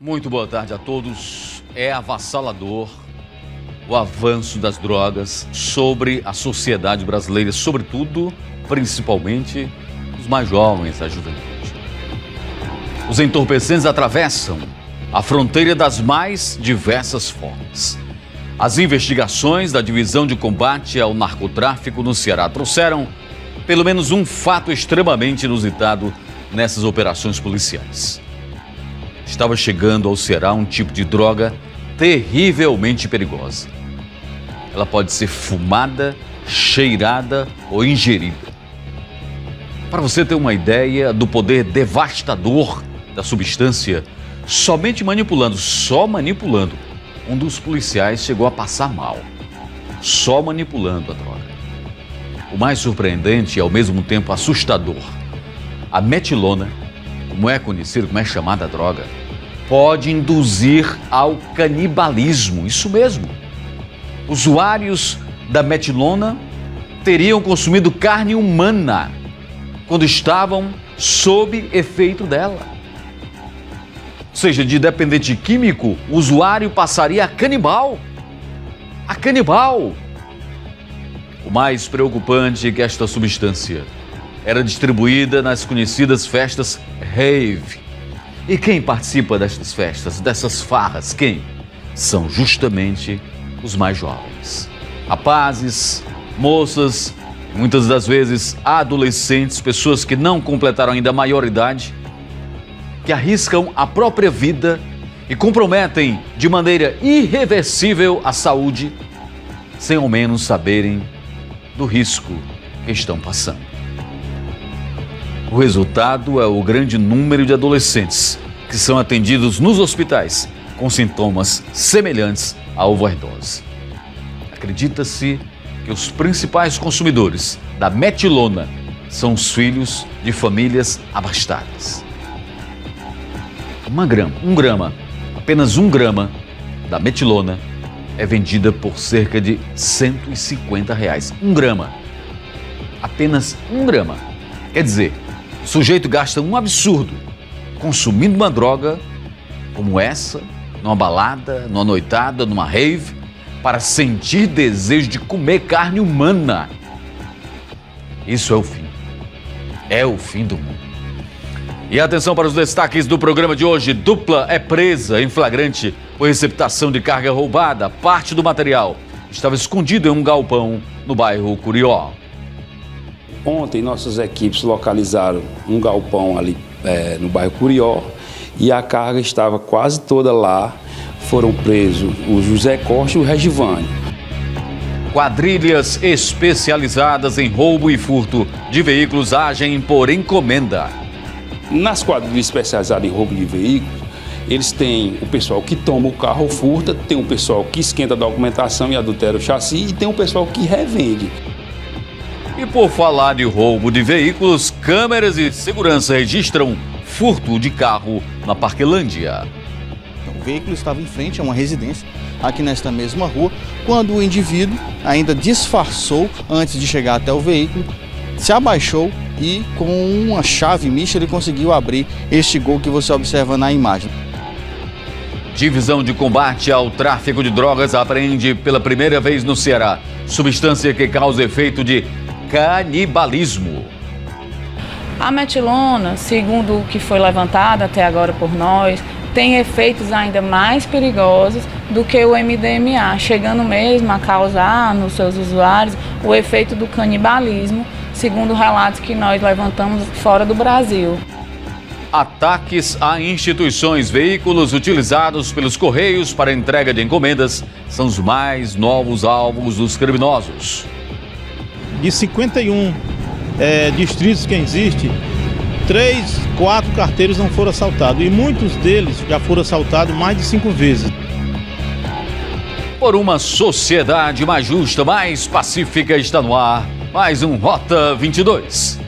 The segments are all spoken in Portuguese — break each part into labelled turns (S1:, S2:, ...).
S1: Muito boa tarde a todos. É avassalador o avanço das drogas sobre a sociedade brasileira, sobretudo, principalmente, os mais jovens, a juventude. Os entorpecentes atravessam a fronteira das mais diversas formas. As investigações da Divisão de Combate ao Narcotráfico no Ceará trouxeram pelo menos um fato extremamente inusitado nessas operações policiais. Estava chegando ao Ceará um tipo de droga terrivelmente perigosa. Ela pode ser fumada, cheirada ou ingerida. Para você ter uma ideia do poder devastador da substância, somente manipulando, um dos policiais chegou a passar mal. Só manipulando a droga. O mais surpreendente e ao mesmo tempo assustador, a metilona, como é chamada a droga, pode induzir ao canibalismo, isso mesmo. Usuários da metilona teriam consumido carne humana quando estavam sob efeito dela. Ou seja, de dependente químico, o usuário passaria a canibal. A canibal! O mais preocupante é que esta substância era distribuída nas conhecidas festas rave. E quem participa destas festas, dessas farras, quem? São justamente os mais jovens. Rapazes, moças, muitas das vezes adolescentes, pessoas que não completaram ainda a maioridade, que arriscam a própria vida e comprometem de maneira irreversível a saúde, sem ao menos saberem do risco que estão passando. O resultado é o grande número de adolescentes que são atendidos nos hospitais com sintomas semelhantes à overdose. Acredita-se que os principais consumidores da metilona são os filhos de famílias abastadas. Apenas um grama da metilona é vendida por cerca de R$150. Um grama. Apenas um grama. Quer dizer, o sujeito gasta um absurdo consumindo uma droga como essa, numa balada, numa noitada, numa rave, para sentir desejo de comer carne humana. Isso é o fim. É o fim do mundo. E atenção para os destaques do programa de hoje. Dupla é presa em flagrante por receptação de carga roubada. Parte do material estava escondido em um galpão no bairro Curió.
S2: Ontem nossas equipes localizaram um galpão ali no bairro Curió e a carga estava quase toda lá. Foram presos o José Costa e o Regivane.
S1: Quadrilhas especializadas em roubo e furto de veículos agem por encomenda.
S2: Nas quadrilhas especializadas em roubo de veículos, eles têm o pessoal que toma o carro ou furta, tem o pessoal que esquenta a documentação e adultera o chassi e tem o pessoal que revende.
S1: E por falar de roubo de veículos, câmeras de segurança registram furto de carro na Parquelândia.
S3: O veículo estava em frente a uma residência aqui nesta mesma rua, quando o indivíduo ainda disfarçou antes de chegar até o veículo, se abaixou e com uma chave mista ele conseguiu abrir este gol que você observa na imagem.
S1: Divisão de Combate ao Tráfico de Drogas apreende pela primeira vez no Ceará substância que causa efeito de canibalismo.
S4: A metilona, segundo o que foi levantado até agora por nós, tem efeitos ainda mais perigosos do que o MDMA, chegando mesmo a causar nos seus usuários o efeito do canibalismo, segundo relatos que nós levantamos fora do Brasil.
S1: Ataques a instituições, veículos utilizados pelos Correios para entrega de encomendas são os mais novos alvos dos criminosos.
S5: De 51 distritos que existem, 3, 4 carteiros não foram assaltados e muitos deles já foram assaltados mais de 5 vezes.
S1: Por uma sociedade mais justa, mais pacífica, está no ar mais um Rota 22.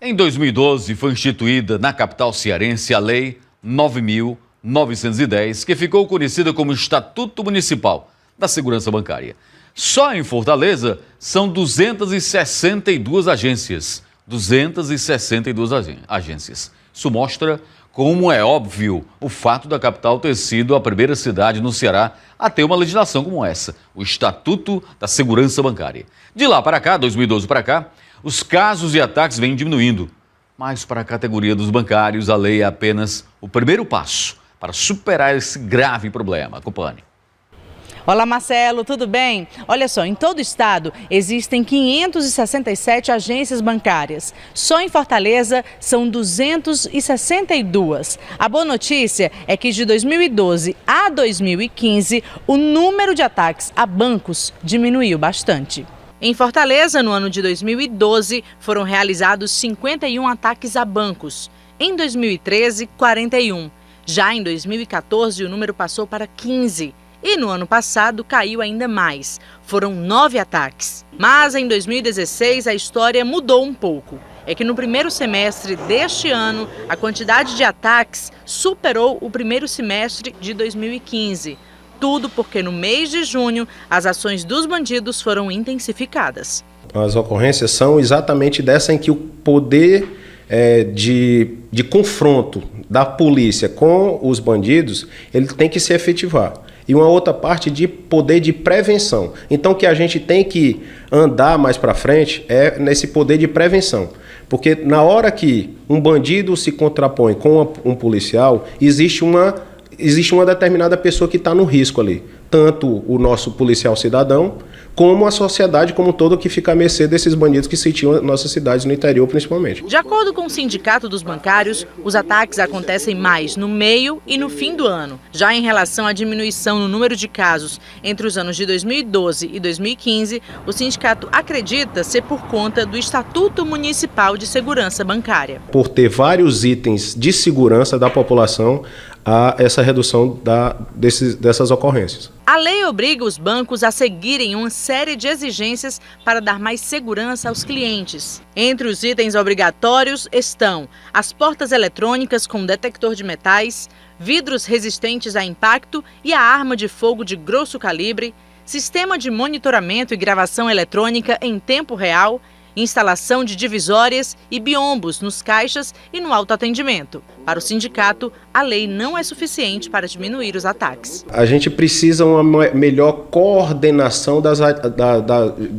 S1: Em 2012 foi instituída na capital cearense a Lei 9.910, que ficou conhecida como Estatuto Municipal da Segurança Bancária. Só em Fortaleza são 262 agências. 262 agências. Isso mostra como é óbvio o fato da capital ter sido a primeira cidade no Ceará a ter uma legislação como essa, o Estatuto da Segurança Bancária. De lá para cá, 2012 para cá, os casos de ataques vêm diminuindo. Mas para a categoria dos bancários, a lei é apenas o primeiro passo para superar esse grave problema. Acompanhe.
S6: Olá, Marcelo, tudo bem? Olha só, em todo o estado existem 567 agências bancárias. Só em Fortaleza são 262. A boa notícia é que de 2012 a 2015, o número de ataques a bancos diminuiu bastante. Em Fortaleza, no ano de 2012, foram realizados 51 ataques a bancos. Em 2013, 41. Já em 2014, o número passou para 15. E no ano passado caiu ainda mais, foram 9 ataques. Mas em 2016 a história mudou um pouco. É que no primeiro semestre deste ano, a quantidade de ataques superou o primeiro semestre de 2015. Tudo porque no mês de junho as ações dos bandidos foram intensificadas.
S7: As ocorrências são exatamente dessa em que o poder de confronto da polícia com os bandidos, ele tem que se efetivar. E uma outra parte de poder de prevenção. Então, o que a gente tem que andar mais para frente é nesse poder de prevenção. Porque na hora que um bandido se contrapõe com um policial, existe uma determinada pessoa que está no risco ali. Tanto o nosso policial cidadão, como a sociedade como um todo que fica à mercê desses bandidos que sitiam nossas cidades no interior principalmente.
S6: De acordo com o Sindicato dos Bancários, os ataques acontecem mais no meio e no fim do ano. Já em relação à diminuição no número de casos entre os anos de 2012 e 2015, o sindicato acredita ser por conta do Estatuto Municipal de Segurança Bancária.
S7: Por ter vários itens de segurança da população, há essa redução dessas ocorrências.
S6: A lei obriga os bancos a seguirem uma série de exigências para dar mais segurança aos clientes. Entre os itens obrigatórios estão as portas eletrônicas com detector de metais, vidros resistentes a impacto e a arma de fogo de grosso calibre, sistema de monitoramento e gravação eletrônica em tempo real, instalação de divisórias e biombos nos caixas e no autoatendimento. Para o sindicato, a lei não é suficiente para diminuir os ataques.
S7: A gente precisa uma melhor coordenação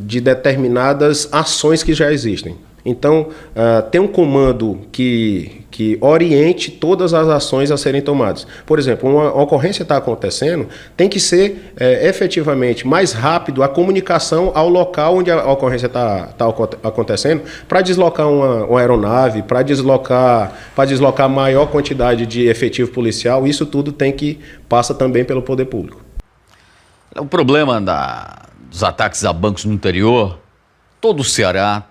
S7: de determinadas ações que já existem. Então, tem um comando que oriente todas as ações a serem tomadas. Por exemplo, uma ocorrência está acontecendo, tem que ser efetivamente mais rápido a comunicação ao local onde a ocorrência está acontecendo, para deslocar uma aeronave, para deslocar maior quantidade de efetivo policial. Isso tudo passa também pelo poder público.
S1: O problema dos ataques a bancos no interior, todo o Ceará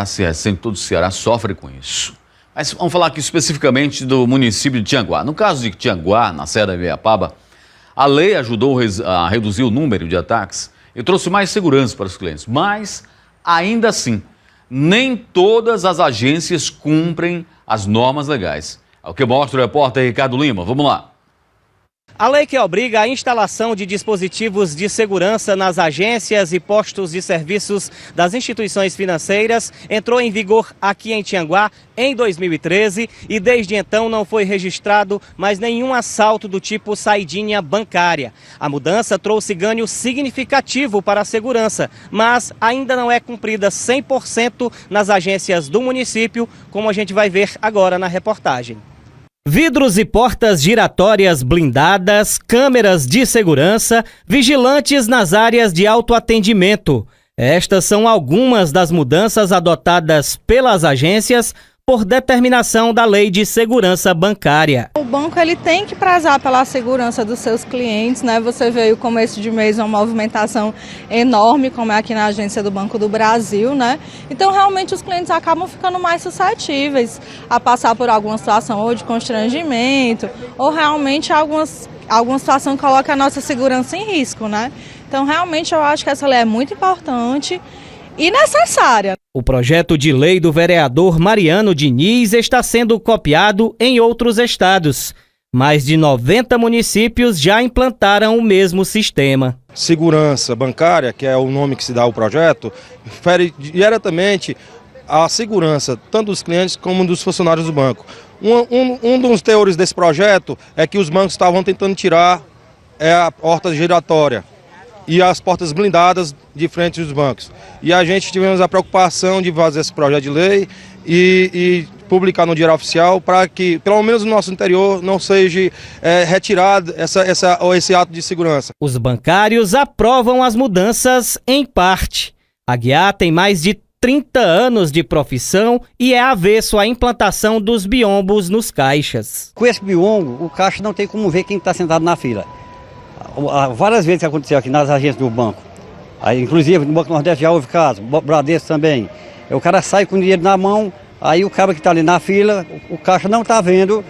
S1: se ressente, todo o Ceará sofre com isso. Mas vamos falar aqui especificamente do município de Tianguá. No caso de Tianguá, na Serra da Ibiapaba, a lei ajudou a reduzir o número de ataques e trouxe mais segurança para os clientes. Mas, ainda assim, nem todas as agências cumprem as normas legais. É o que mostra o repórter Ricardo Lima. Vamos lá.
S8: A lei que obriga a instalação de dispositivos de segurança nas agências e postos de serviços das instituições financeiras entrou em vigor aqui em Tianguá em 2013 e desde então não foi registrado mais nenhum assalto do tipo saidinha bancária. A mudança trouxe ganho significativo para a segurança, mas ainda não é cumprida 100% nas agências do município, como a gente vai ver agora na reportagem. Vidros e portas giratórias blindadas, câmeras de segurança, vigilantes nas áreas de autoatendimento. Estas são algumas das mudanças adotadas pelas agências por determinação da Lei de Segurança Bancária.
S9: O banco ele tem que prezar pela segurança dos seus clientes, né? Você vê o começo de mês uma movimentação enorme, como é aqui na agência do Banco do Brasil, né? Então realmente os clientes acabam ficando mais suscetíveis a passar por alguma situação ou de constrangimento, ou realmente alguma situação que coloca a nossa segurança em risco, né? Então realmente eu acho que essa lei é muito importante e necessária.
S8: O projeto de lei do vereador Mariano Diniz está sendo copiado em outros estados. Mais de 90 municípios já implantaram o mesmo sistema.
S10: segurança bancária, que é o nome que se dá ao projeto, fere diretamente a segurança tanto dos clientes como dos funcionários do banco. Um dos teores desse projeto é que os bancos estavam tentando tirar a porta giratória e as portas blindadas de frente dos bancos. E a gente tivemos a preocupação de fazer esse projeto de lei e publicar no Diário Oficial para que, pelo menos no nosso interior, não seja retirado esse ato de segurança.
S8: Os bancários aprovam as mudanças em parte. Aguiar tem mais de 30 anos de profissão e é avesso à implantação dos biombos nos caixas.
S11: Com esse biombo, o caixa não tem como ver quem está sentado na fila. Várias vezes que aconteceu aqui nas agências do banco, aí, inclusive no Banco Nordeste já houve caso, Bradesco também. O cara sai com o dinheiro na mão, aí o cara que está ali na fila, o caixa não está vendo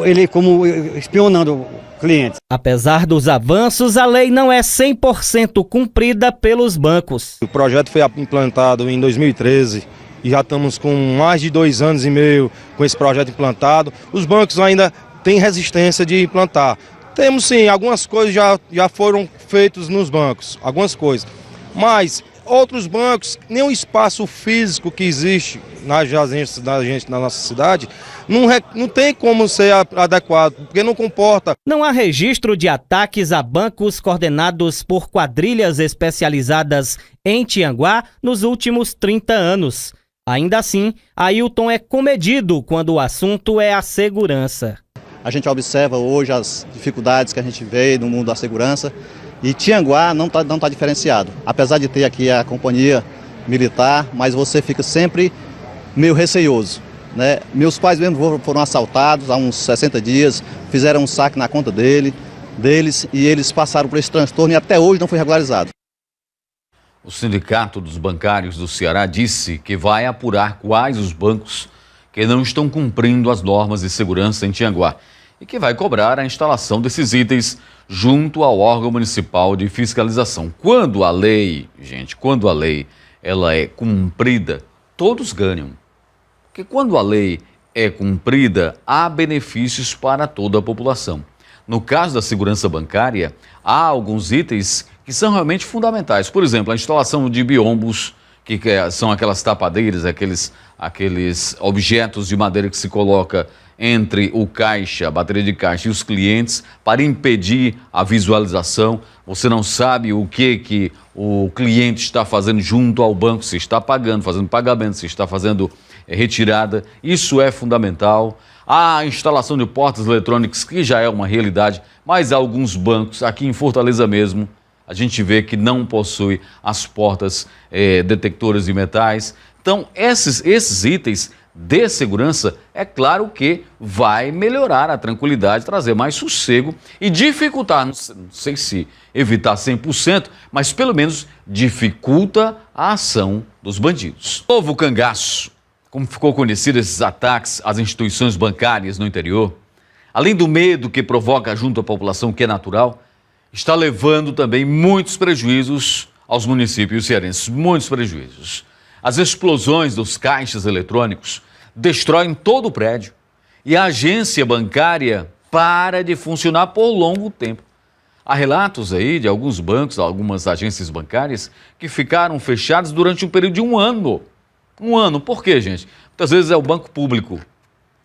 S11: ele como espionando clientes.
S8: Apesar dos avanços, a lei não é 100% cumprida pelos bancos.
S10: O projeto foi implantado em 2013 e já estamos com mais de 2 anos e meio com esse projeto implantado. Os bancos ainda têm resistência de implantar. Temos sim, algumas coisas já foram feitas nos bancos, algumas coisas. Mas outros bancos, nenhum espaço físico que existe nas agências na nossa cidade, não tem como ser adequado, porque não comporta.
S8: Não há registro de ataques a bancos coordenados por quadrilhas especializadas em Tianguá nos últimos 30 anos. Ainda assim, Ailton é comedido quando o assunto é a segurança.
S3: A gente observa hoje as dificuldades que a gente vê no mundo da segurança e Tianguá não tá diferenciado. Apesar de ter aqui a companhia militar, mas você fica sempre meio receioso, né? Meus pais mesmo foram assaltados há uns 60 dias, fizeram um saque na conta deles e eles passaram por esse transtorno e até hoje não foi regularizado.
S1: O Sindicato dos Bancários do Ceará disse que vai apurar quais os bancos que não estão cumprindo as normas de segurança em Tianguá e que vai cobrar a instalação desses itens junto ao órgão municipal de fiscalização. Quando a lei, ela é cumprida, todos ganham. Porque quando a lei é cumprida, há benefícios para toda a população. No caso da segurança bancária, há alguns itens que são realmente fundamentais. Por exemplo, a instalação de biombos, que são aquelas tapadeiras, aqueles objetos de madeira que se coloca entre o caixa, a bateria de caixa e os clientes para impedir a visualização. Você não sabe o que o cliente está fazendo junto ao banco, se está pagando, fazendo pagamento, se está fazendo retirada. Isso é fundamental. A instalação de portas eletrônicas, que já é uma realidade, mas há alguns bancos, aqui em Fortaleza mesmo, a gente vê que não possui as portas detectoras de metais. Então, esses itens de segurança, é claro que vai melhorar a tranquilidade, trazer mais sossego e dificultar, não sei se evitar 100%, mas pelo menos dificulta a ação dos bandidos. Novo cangaço, como ficou conhecido esses ataques às instituições bancárias no interior, além do medo que provoca junto à população, que é natural, está levando também muitos prejuízos aos municípios cearenses, muitos prejuízos. As explosões dos caixas eletrônicos destroem todo o prédio e a agência bancária para de funcionar por longo tempo. Há relatos aí de alguns bancos, algumas agências bancárias que ficaram fechadas durante um período de 1 ano. 1 ano, por quê, gente? Muitas vezes é o banco público,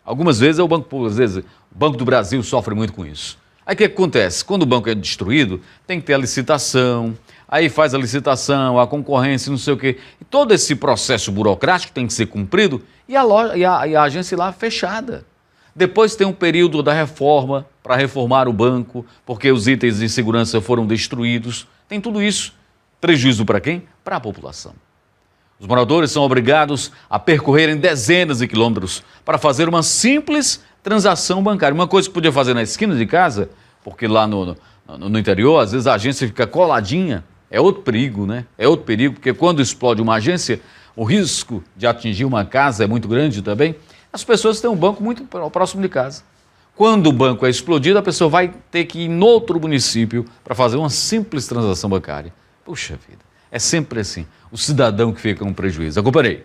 S1: algumas vezes é o banco público, às vezes o Banco do Brasil sofre muito com isso. Aí o que acontece? Quando o banco é destruído, tem que ter a licitação, aí faz a licitação, a concorrência, não sei o quê. E todo esse processo burocrático tem que ser cumprido e a agência lá fechada. Depois tem um período da reforma para reformar o banco, porque os itens de segurança foram destruídos. Tem tudo isso. Prejuízo para quem? Para a população. Os moradores são obrigados a percorrerem dezenas de quilômetros para fazer uma simples transação bancária. Uma coisa que podia fazer na esquina de casa, porque lá no interior, às vezes a agência fica coladinha. É outro perigo, né? É outro perigo, porque quando explode uma agência, o risco de atingir uma casa é muito grande também. As pessoas têm um banco muito próximo de casa. Quando o banco é explodido, a pessoa vai ter que ir em outro município para fazer uma simples transação bancária. Puxa vida, é sempre assim. O cidadão que fica com prejuízo. Acompanhei.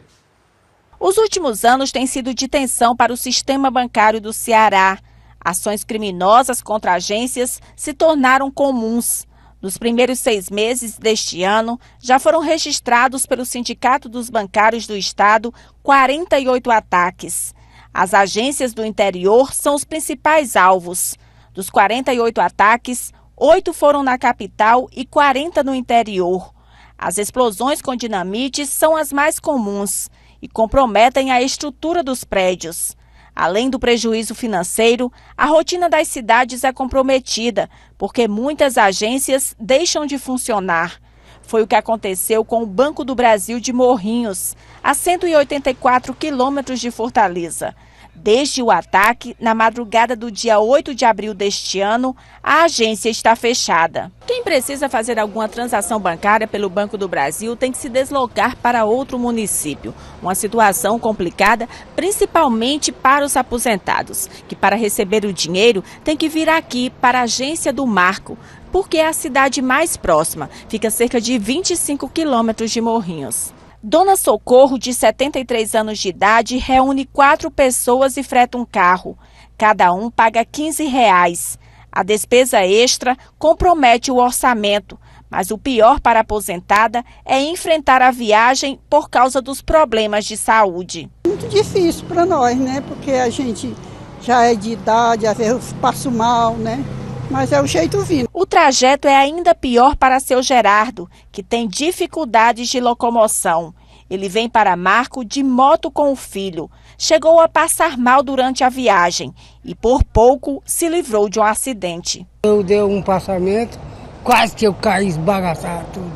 S12: Os últimos anos têm sido de tensão para o sistema bancário do Ceará. Ações criminosas contra agências se tornaram comuns. Nos primeiros 6 meses deste ano, já foram registrados pelo Sindicato dos Bancários do Estado 48 ataques. As agências do interior são os principais alvos. Dos 48 ataques, 8 foram na capital e 40 no interior. As explosões com dinamite são as mais comuns e comprometem a estrutura dos prédios. Além do prejuízo financeiro, a rotina das cidades é comprometida, porque muitas agências deixam de funcionar. Foi o que aconteceu com o Banco do Brasil de Morrinhos, a 184 quilômetros de Fortaleza. Desde o ataque, na madrugada do dia 8 de abril deste ano, a agência está fechada. Quem precisa fazer alguma transação bancária pelo Banco do Brasil tem que se deslocar para outro município. Uma situação complicada, principalmente para os aposentados, que para receber o dinheiro tem que vir aqui para a agência do Marco, porque é a cidade mais próxima, fica a cerca de 25 quilômetros de Morrinhos. Dona Socorro, de 73 anos de idade, reúne 4 pessoas e freta um carro. Cada um paga R$15. A despesa extra compromete o orçamento, mas o pior para a aposentada é enfrentar a viagem por causa dos problemas de saúde.
S13: Muito difícil para nós, né? Porque a gente já é de idade, às vezes passo mal, né? Mas é o jeito vindo.
S12: O trajeto é ainda pior para seu Gerardo, que tem dificuldades de locomoção. Ele vem para Marco de moto com o filho. Chegou a passar mal durante a viagem e por pouco se livrou de um acidente.
S14: Eu dei um passamento, quase que eu caí esbagaçado tudo.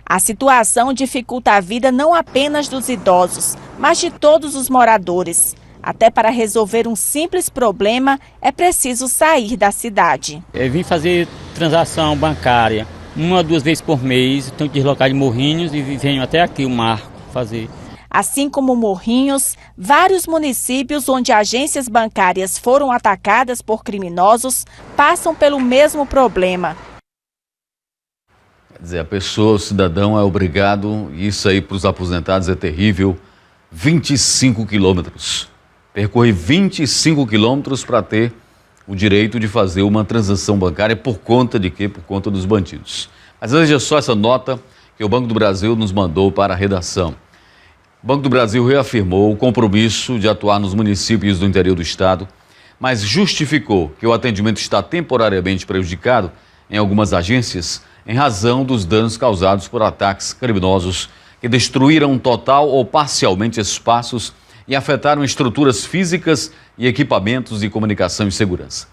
S12: A situação dificulta a vida não apenas dos idosos, mas de todos os moradores. Até para resolver um simples problema, é preciso sair da cidade.
S15: Eu vim fazer transação bancária 1 ou 2 vezes por mês, tenho que deslocar de Morrinhos e venho até aqui o Marco fazer.
S12: Assim como Morrinhos, vários municípios onde agências bancárias foram atacadas por criminosos passam pelo mesmo problema.
S1: Quer dizer, a pessoa, o cidadão é obrigado, e isso aí para os aposentados é terrível, 25 quilômetros. Percorre 25 quilômetros para ter o direito de fazer uma transação bancária. Por conta de quê? Por conta dos bandidos. Mas veja só essa nota que o Banco do Brasil nos mandou para a redação. O Banco do Brasil reafirmou o compromisso de atuar nos municípios do interior do estado, mas justificou que o atendimento está temporariamente prejudicado em algumas agências em razão dos danos causados por ataques criminosos que destruíram total ou parcialmente espaços e afetaram estruturas físicas e equipamentos de comunicação e segurança.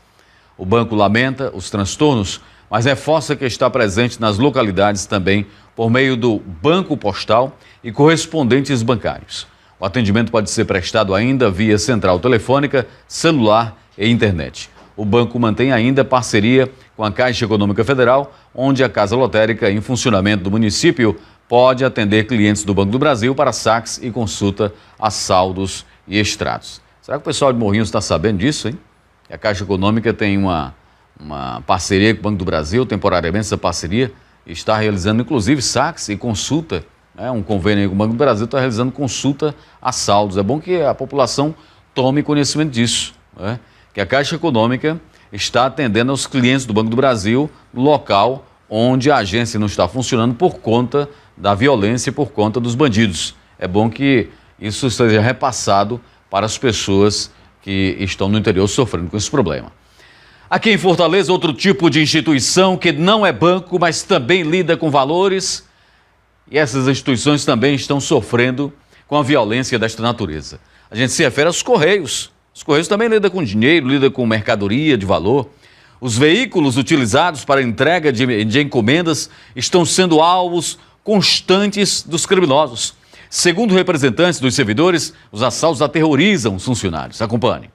S1: O banco lamenta os transtornos, mas reforça que está presente nas localidades também por meio do banco postal e correspondentes bancários. O atendimento pode ser prestado ainda via central telefônica, celular e internet. O banco mantém ainda parceria com a Caixa Econômica Federal, onde a Casa Lotérica, em funcionamento do município, pode atender clientes do Banco do Brasil para saques e consulta a saldos e extratos. Será que o pessoal de Morrinhos está sabendo disso, hein? A Caixa Econômica tem uma parceria com o Banco do Brasil, temporariamente essa parceria, está realizando inclusive saques e consulta, né? Um convênio aí com o Banco do Brasil está realizando consulta a saldos. É bom que a população tome conhecimento disso, né? Que a Caixa Econômica está atendendo aos clientes do Banco do Brasil no local onde a agência não está funcionando por conta da violência e por conta dos bandidos. É bom que isso seja repassado para as pessoas que estão no interior sofrendo com esse problema. Aqui em Fortaleza, outro tipo de instituição que não é banco, mas também lida com valores, e essas instituições também estão sofrendo com a violência desta natureza. A gente se refere aos Correios. Os Correios também lidam com dinheiro, lidam com mercadoria de valor. Os veículos utilizados para entrega de encomendas estão sendo alvos constantes dos criminosos. Segundo representantes dos servidores, os assaltos aterrorizam os funcionários. Acompanhe.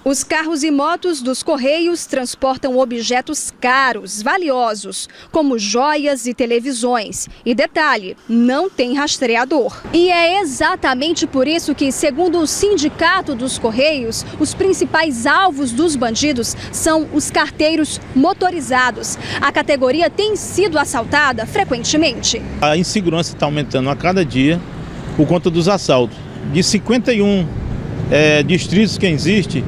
S16: Os carros e motos dos Correios transportam objetos caros, valiosos, como joias e televisões. E detalhe, não tem rastreador. E é exatamente por isso que, segundo o Sindicato dos Correios, os principais alvos dos bandidos são os carteiros motorizados. A categoria tem sido assaltada frequentemente.
S5: A insegurança está aumentando a cada dia por conta dos assaltos. De 51 distritos que existem,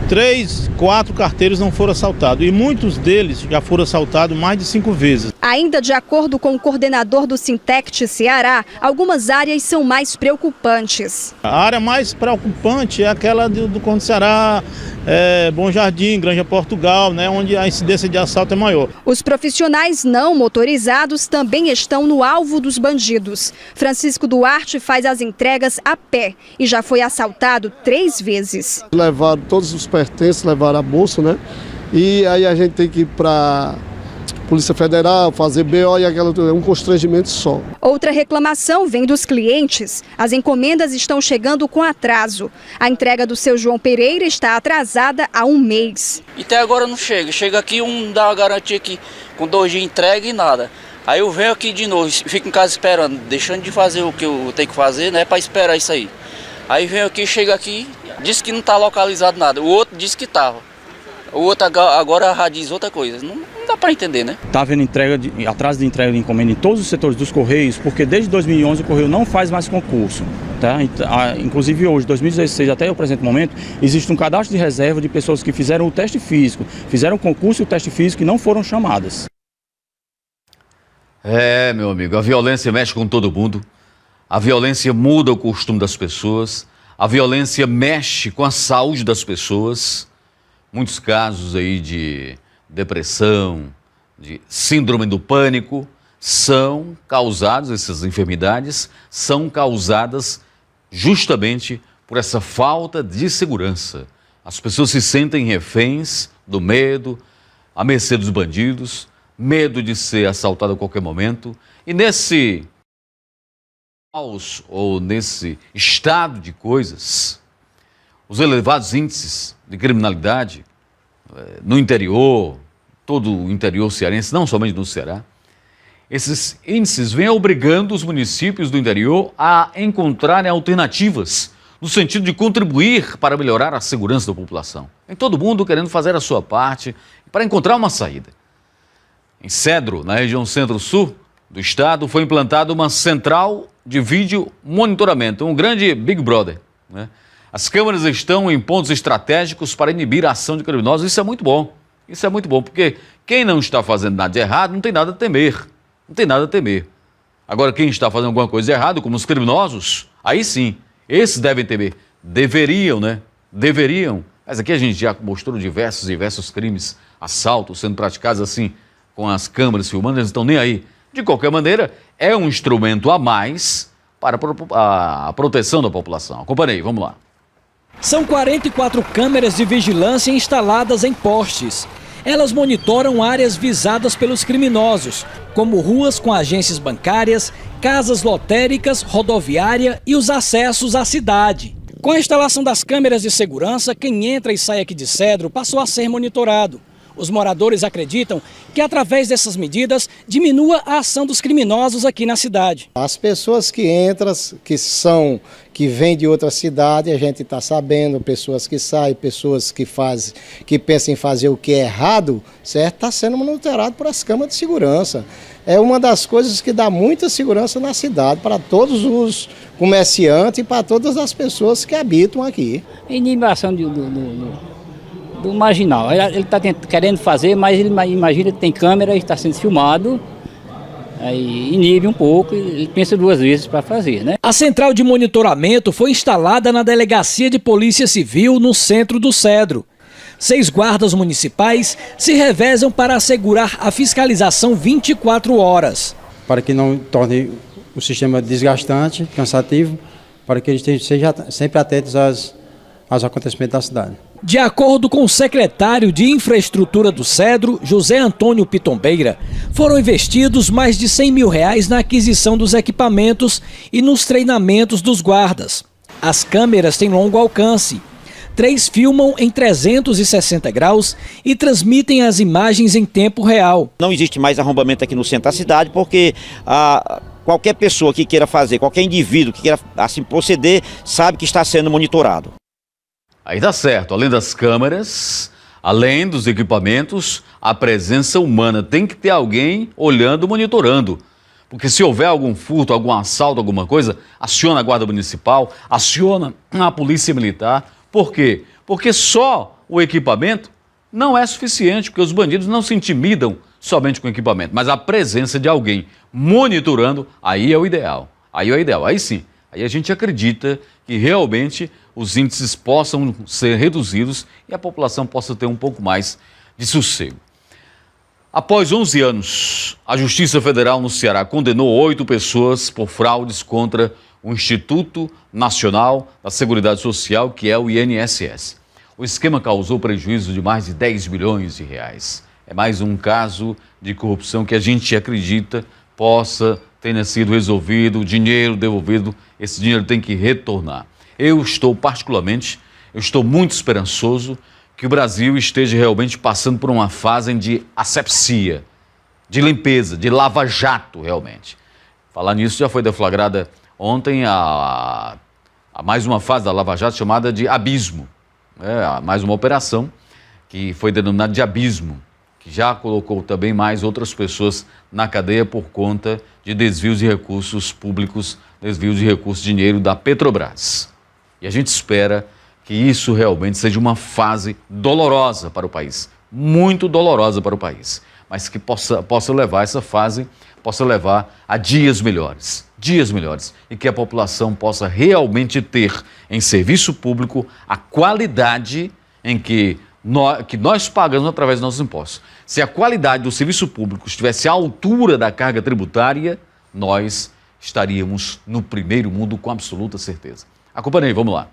S5: 3, 4 carteiros não foram assaltados e muitos deles já foram assaltados mais de 5 vezes.
S16: Ainda de acordo com o coordenador do Sintect Ceará, algumas áreas são mais preocupantes.
S5: A área mais preocupante é aquela do Conde Ceará, Bom Jardim, Granja Portugal, né, onde a incidência de assalto é maior.
S16: Os profissionais não motorizados também estão no alvo dos bandidos. Francisco Duarte faz as entregas a pé e já foi assaltado 3 vezes.
S17: Levaram todos os pertences, levaram a bolsa, né? E aí a gente tem que ir para Polícia Federal, fazer BO e é um constrangimento só.
S16: Outra reclamação vem dos clientes. As encomendas estão chegando com atraso. A entrega do seu João Pereira está atrasada há 1 mês.
S18: E até agora não chega. Chega aqui, dá uma garantia que com 2 dias entrega e nada. Aí eu venho aqui de novo, fico em casa esperando, deixando de fazer o que eu tenho que fazer, né, para esperar isso aí. Aí venho aqui, chega aqui, diz que não está localizado nada. O outro disse que estava. O outro agora diz outra coisa. Não dá para entender, né?
S19: Está havendo atraso de entrega de encomenda em todos os setores dos Correios, porque desde 2011 o Correio não faz mais concurso. Tá? Inclusive hoje, 2016, até o presente momento, existe um cadastro de reserva de pessoas que fizeram o teste físico, fizeram o concurso e o teste físico e não foram chamadas.
S1: Meu amigo, a violência mexe com todo mundo. A violência muda o costume das pessoas. A violência mexe com a saúde das pessoas. Muitos casos aí de depressão, de síndrome do pânico, são causados, essas enfermidades são causadas justamente por essa falta de segurança. As pessoas se sentem reféns do medo, à mercê dos bandidos, medo de ser assaltado a qualquer momento. E nesse caos ou nesse estado de coisas, os elevados índices de criminalidade no interior, todo o interior cearense, não somente no Ceará, esses índices vêm obrigando os municípios do interior a encontrarem alternativas no sentido de contribuir para melhorar a segurança da população. Tem todo mundo querendo fazer a sua parte para encontrar uma saída. Em Cedro, na região centro-sul do estado, foi implantada uma central de vídeo monitoramento, um grande Big Brother, né? As câmeras estão em pontos estratégicos para inibir a ação de criminosos. Isso é muito bom. Isso é muito bom, porque quem não está fazendo nada de errado não tem nada a temer. Não tem nada a temer. Agora, quem está fazendo alguma coisa errada, como os criminosos, aí sim, esses devem temer. Deveriam, né? Deveriam. Mas aqui a gente já mostrou diversos crimes, assaltos sendo praticados assim, com as câmeras filmando, eles não estão nem aí. De qualquer maneira, é um instrumento a mais para a proteção da população. Acompanhe, vamos lá.
S20: São 44 câmeras de vigilância instaladas em postes. Elas monitoram áreas visadas pelos criminosos, como ruas com agências bancárias, casas lotéricas, rodoviária e os acessos à cidade. Com a instalação das câmeras de segurança, quem entra e sai aqui de Cedro passou a ser monitorado. Os moradores acreditam que, através dessas medidas, diminua a ação dos criminosos aqui na cidade.
S21: As pessoas que entram, que vêm de outra cidade, a gente está sabendo, pessoas que saem, pessoas que pensam em fazer o que é errado, certo? Está sendo monitorado por as câmeras de segurança. É uma das coisas que dá muita segurança na cidade, para todos os comerciantes e para todas as pessoas que habitam aqui.
S15: Inibição do marginal. Ele está querendo fazer, mas ele imagina que tem câmera e está sendo filmado, aí inibe um pouco e ele pensa 2 vezes para fazer, né?
S20: A central de monitoramento foi instalada na Delegacia de Polícia Civil, no centro do Cedro. 6 guardas municipais se revezam para assegurar a fiscalização 24 horas.
S22: Para que não torne o sistema desgastante, cansativo, para que eles estejam sempre atentos aos acontecimentos da cidade.
S20: De acordo com o secretário de Infraestrutura do Cedro, José Antônio Pitombeira, foram investidos mais de R$100 mil na aquisição dos equipamentos e nos treinamentos dos guardas. As câmeras têm longo alcance. 3 filmam em 360 graus e transmitem as imagens em tempo real.
S23: Não existe mais arrombamento aqui no centro da cidade, porque qualquer pessoa que queira fazer, qualquer indivíduo que queira assim proceder, sabe que está sendo monitorado.
S1: Aí dá certo, além das câmeras, além dos equipamentos, a presença humana. Tem que ter alguém olhando, monitorando. Porque se houver algum furto, algum assalto, alguma coisa, aciona a Guarda Municipal, aciona a Polícia Militar. Por quê? Porque só o equipamento não é suficiente, porque os bandidos não se intimidam somente com o equipamento, mas a presença de alguém monitorando, aí é o ideal. Aí é o ideal, aí sim. Aí a gente acredita que realmente os índices possam ser reduzidos e a população possa ter um pouco mais de sossego. Após 11 anos, a Justiça Federal no Ceará condenou 8 pessoas por fraudes contra o Instituto Nacional da Seguridade Social, que é o INSS. O esquema causou prejuízo de mais de 10 bilhões de reais. É mais um caso de corrupção que a gente acredita possa tenha sido resolvido, o dinheiro devolvido, esse dinheiro tem que retornar. Eu estou muito esperançoso que o Brasil esteja realmente passando por uma fase de asepsia, de limpeza, de lava-jato realmente. Falar nisso, já foi deflagrada ontem a mais uma fase da Lava Jato chamada de Abismo. Mais uma operação que foi denominada de Abismo, que já colocou também mais outras pessoas na cadeia por conta de desvios de recursos públicos, desvios de recursos de dinheiro da Petrobras. E a gente espera que isso realmente seja uma fase dolorosa para o país, muito dolorosa para o país, mas que possa levar essa fase, possa levar a dias melhores, e que a população possa realmente ter em serviço público a qualidade em que nós pagamos através dos nossos impostos. Se a qualidade do serviço público estivesse à altura da carga tributária, nós estaríamos no primeiro mundo com absoluta certeza. Acompanhe aí, vamos lá.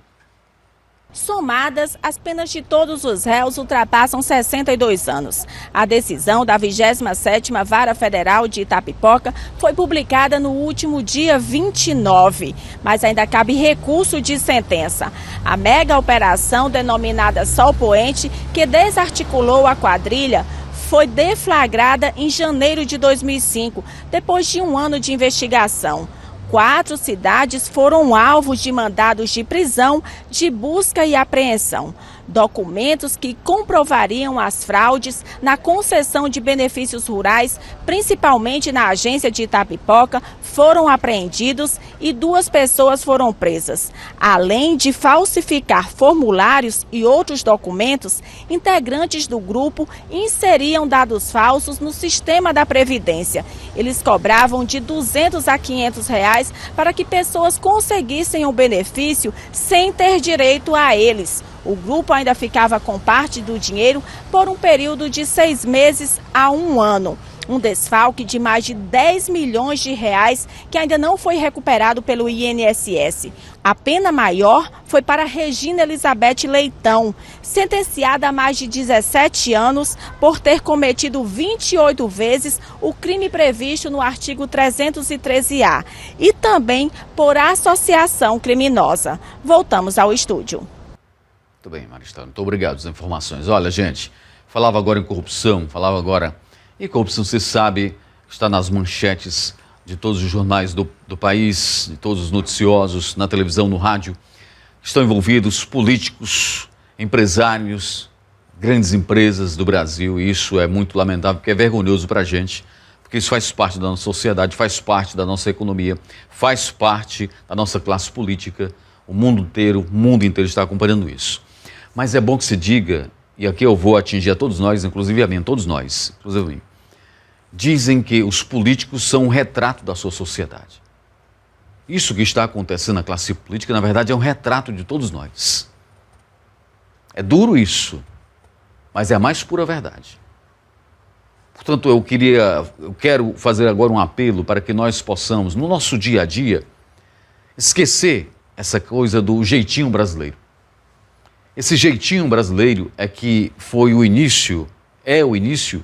S12: Somadas, as penas de todos os réus ultrapassam 62 anos. A decisão da 27ª Vara Federal de Itapipoca foi publicada no último dia 29, mas ainda cabe recurso de sentença. A mega operação denominada Sol Poente, que desarticulou a quadrilha, foi deflagrada em janeiro de 2005, depois de um ano de investigação. 4 cidades foram alvos de mandados de prisão, de busca e apreensão. Documentos que comprovariam as fraudes na concessão de benefícios rurais, principalmente na agência de Itapipoca, foram apreendidos e 2 pessoas foram presas. Além de falsificar formulários e outros documentos, integrantes do grupo inseriam dados falsos no sistema da Previdência. Eles cobravam de R$ 200 a R$ 500 para que pessoas conseguissem o benefício sem ter direito a eles. O grupo ainda ficava com parte do dinheiro por um período de 6 meses a 1 ano. Um desfalque de mais de 10 milhões de reais que ainda não foi recuperado pelo INSS. A pena maior foi para Regina Elizabeth Leitão, sentenciada a mais de 17 anos por ter cometido 28 vezes o crime previsto no artigo 313-A e também por associação criminosa. Voltamos ao estúdio.
S1: Muito bem, Maristela, muito obrigado pelas informações. Olha, gente, falava agora em corrupção, E corrupção, você sabe, está nas manchetes de todos os jornais do país, de todos os noticiosos, na televisão, no rádio. Estão envolvidos políticos, empresários, grandes empresas do Brasil, e isso é muito lamentável, porque é vergonhoso para a gente, porque isso faz parte da nossa sociedade, faz parte da nossa economia, faz parte da nossa classe política. O mundo inteiro está acompanhando isso. Mas é bom que se diga, e aqui eu vou atingir a todos nós, inclusive a mim, inclusive a mim. Dizem que os políticos são um retrato da sua sociedade. Isso que está acontecendo na classe política, na verdade, é um retrato de todos nós. É duro isso, mas é a mais pura verdade. Portanto, eu quero fazer agora um apelo para que nós possamos, no nosso dia a dia, esquecer essa coisa do jeitinho brasileiro. Esse jeitinho brasileiro é que é o início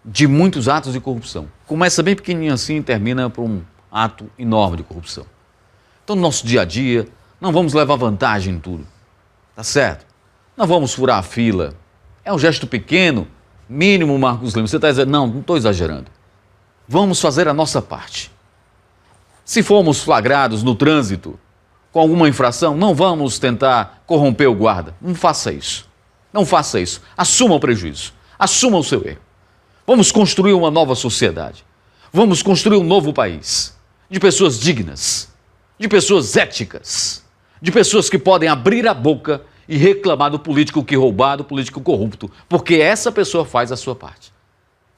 S1: de muitos atos de corrupção. Começa bem pequenininho assim e termina por um ato enorme de corrupção. Então, no nosso dia a dia, não vamos levar vantagem em tudo, tá certo? Não vamos furar a fila. É um gesto pequeno, mínimo, Marcos Lima. Você está dizendo, não estou exagerando. Vamos fazer a nossa parte. Se formos flagrados no trânsito com alguma infração, não vamos tentar corromper o guarda. Não faça isso. Não faça isso. Assuma o prejuízo. Assuma o seu erro. Vamos construir uma nova sociedade. Vamos construir um novo país. De pessoas dignas. De pessoas éticas. De pessoas que podem abrir a boca e reclamar do político que roubado, do político corrupto, porque essa pessoa faz a sua parte.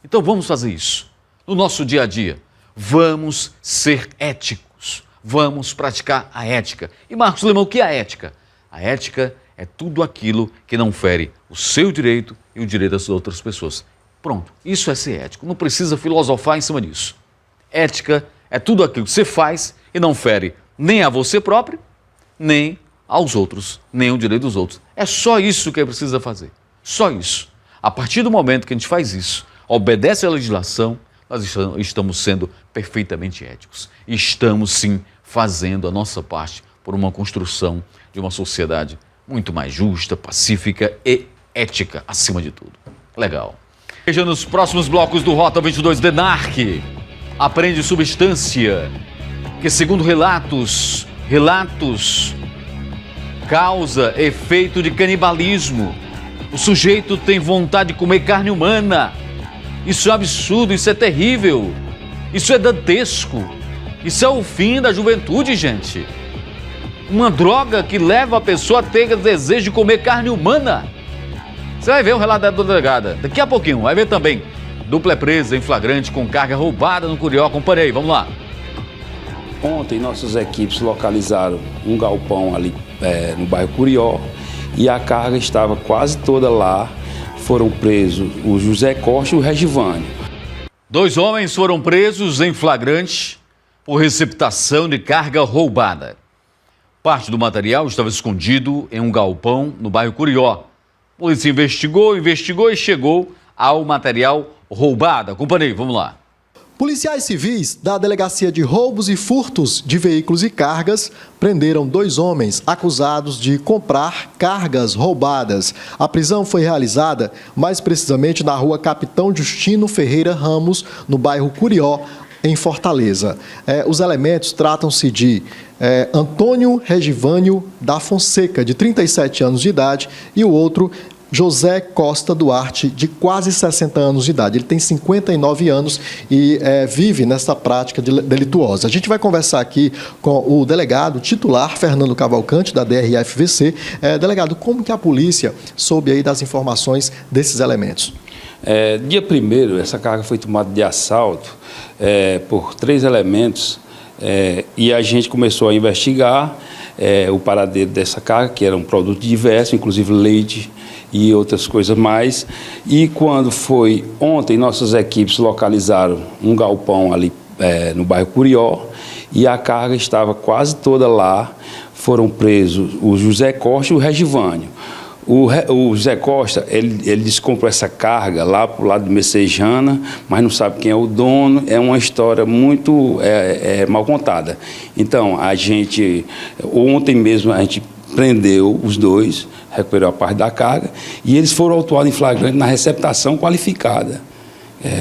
S1: Então vamos fazer isso no nosso dia a dia. Vamos ser éticos, vamos praticar a ética. E Marcos Limão, o que é a ética? A ética é tudo aquilo que não fere o seu direito e o direito das outras pessoas. Pronto, isso é ser ético, não precisa filosofar em cima disso. Ética é tudo aquilo que você faz e não fere nem a você próprio, nem aos outros, nem o direito dos outros. É só isso que precisa fazer, só isso. A partir do momento que a gente faz isso, obedece à legislação, nós estamos sendo perfeitamente éticos. Estamos sim fazendo a nossa parte por uma construção de uma sociedade muito mais justa, pacífica e ética, acima de tudo. Legal. Veja nos próximos blocos do Rota 22, DENARC apreende substância que, segundo relatos, causa efeito de canibalismo. O sujeito tem vontade de comer carne humana. Isso é absurdo, isso é terrível, isso é dantesco, isso é o fim da juventude, gente. Uma droga que leva a pessoa a ter desejo de comer carne humana. Você vai ver o relato da delegada, daqui a pouquinho, vai ver também. Dupla é presa em flagrante com carga roubada no Curió. Acompanhe aí, vamos lá.
S2: Ontem nossas equipes localizaram um galpão ali no bairro Curió e a carga estava quase toda lá. Foram presos o José Costa e o Regivânio.
S1: 2 homens foram presos em flagrante por receptação de carga roubada. Parte do material estava escondido em um galpão no bairro Curió. A polícia investigou e chegou ao material roubado. Acompanhe, vamos lá.
S4: Policiais civis da Delegacia de Roubos e Furtos de Veículos e Cargas prenderam 2 homens acusados de comprar cargas roubadas. A prisão foi realizada, mais precisamente, na rua Capitão Justino Ferreira Ramos, no bairro Curió, em Fortaleza. Os elementos tratam-se de Antônio Regivânio da Fonseca, de 37 anos de idade, e o outro, José Costa Duarte, de quase 60 anos de idade. Ele tem 59 anos e vive nessa prática delituosa. A gente vai conversar aqui com o delegado titular, Fernando Cavalcante, da DRFVC. Delegado, como que a polícia soube aí das informações desses elementos?
S2: Dia 1º, essa carga foi tomada de assalto por 3 elementos e a gente começou a investigar o paradeiro dessa carga, que era um produto diverso, inclusive leite e outras coisas mais. E quando foi ontem, nossas equipes localizaram um galpão ali no bairro Curió e a carga estava quase toda lá. Foram presos o José Costa e o Regivânio. O José Costa, ele descomprou essa carga lá para o lado de Messejana, mas não sabe quem é o dono. É uma história muito mal contada. Então, ontem mesmo, a gente prendeu os 2, recuperou a parte da carga, e eles foram autuados em flagrante na receptação qualificada.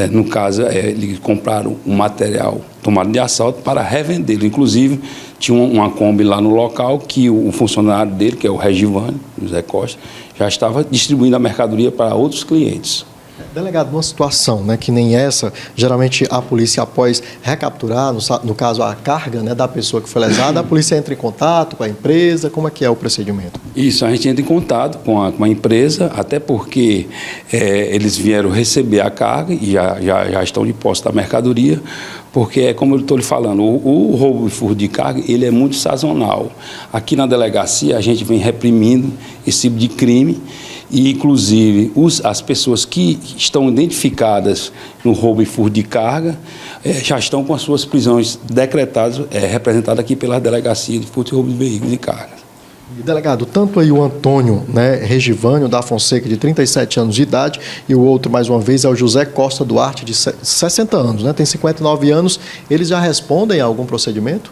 S2: No caso, eles compraram um material tomado de assalto para revendê-lo. Inclusive, tinha uma Kombi lá no local que o funcionário dele, que é o Regivânio, José Costa, já estava distribuindo a mercadoria para outros clientes.
S4: Delegado, numa situação que nem essa, geralmente a polícia, após recapturar, no caso a carga da pessoa que foi lesada, a polícia entra em contato com a empresa. Como é que é o procedimento?
S2: Isso, a gente entra em contato com a empresa, até porque eles vieram receber a carga e já estão de posse da mercadoria, porque como eu estou lhe falando, o roubo e furto de carga, ele é muito sazonal. Aqui na delegacia a gente vem reprimindo esse tipo de crime. E, inclusive, as pessoas que estão identificadas no roubo e furto de carga já estão com as suas prisões decretadas, representadas aqui pela Delegacia de Furto e Roubo de Veículos e Cargas.
S4: Delegado, tanto aí o Antônio Regivânio da Fonseca, de 37 anos de idade, e o outro, mais uma vez, é o José Costa Duarte, de 60 anos, tem 59 anos. Eles já respondem a algum procedimento?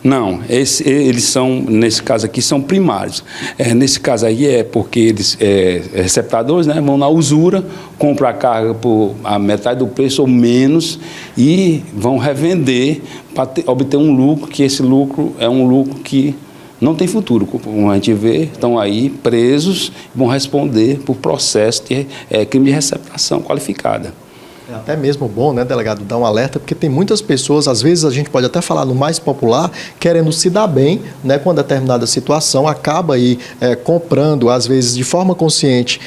S2: Não, eles são, nesse caso aqui, são primários. Nesse caso aí é porque eles, receptadores, vão na usura, compram a carga por a metade do preço ou menos e vão revender para obter um lucro, que esse lucro é um lucro que não tem futuro. Como a gente vê, estão aí presos, vão responder por processo de crime de receptação qualificada.
S4: É até mesmo bom, né, delegado, dar um alerta, porque tem muitas pessoas, às vezes a gente pode até falar no mais popular, querendo se dar bem, né, com determinada situação, acaba aí comprando, às vezes de forma consciente,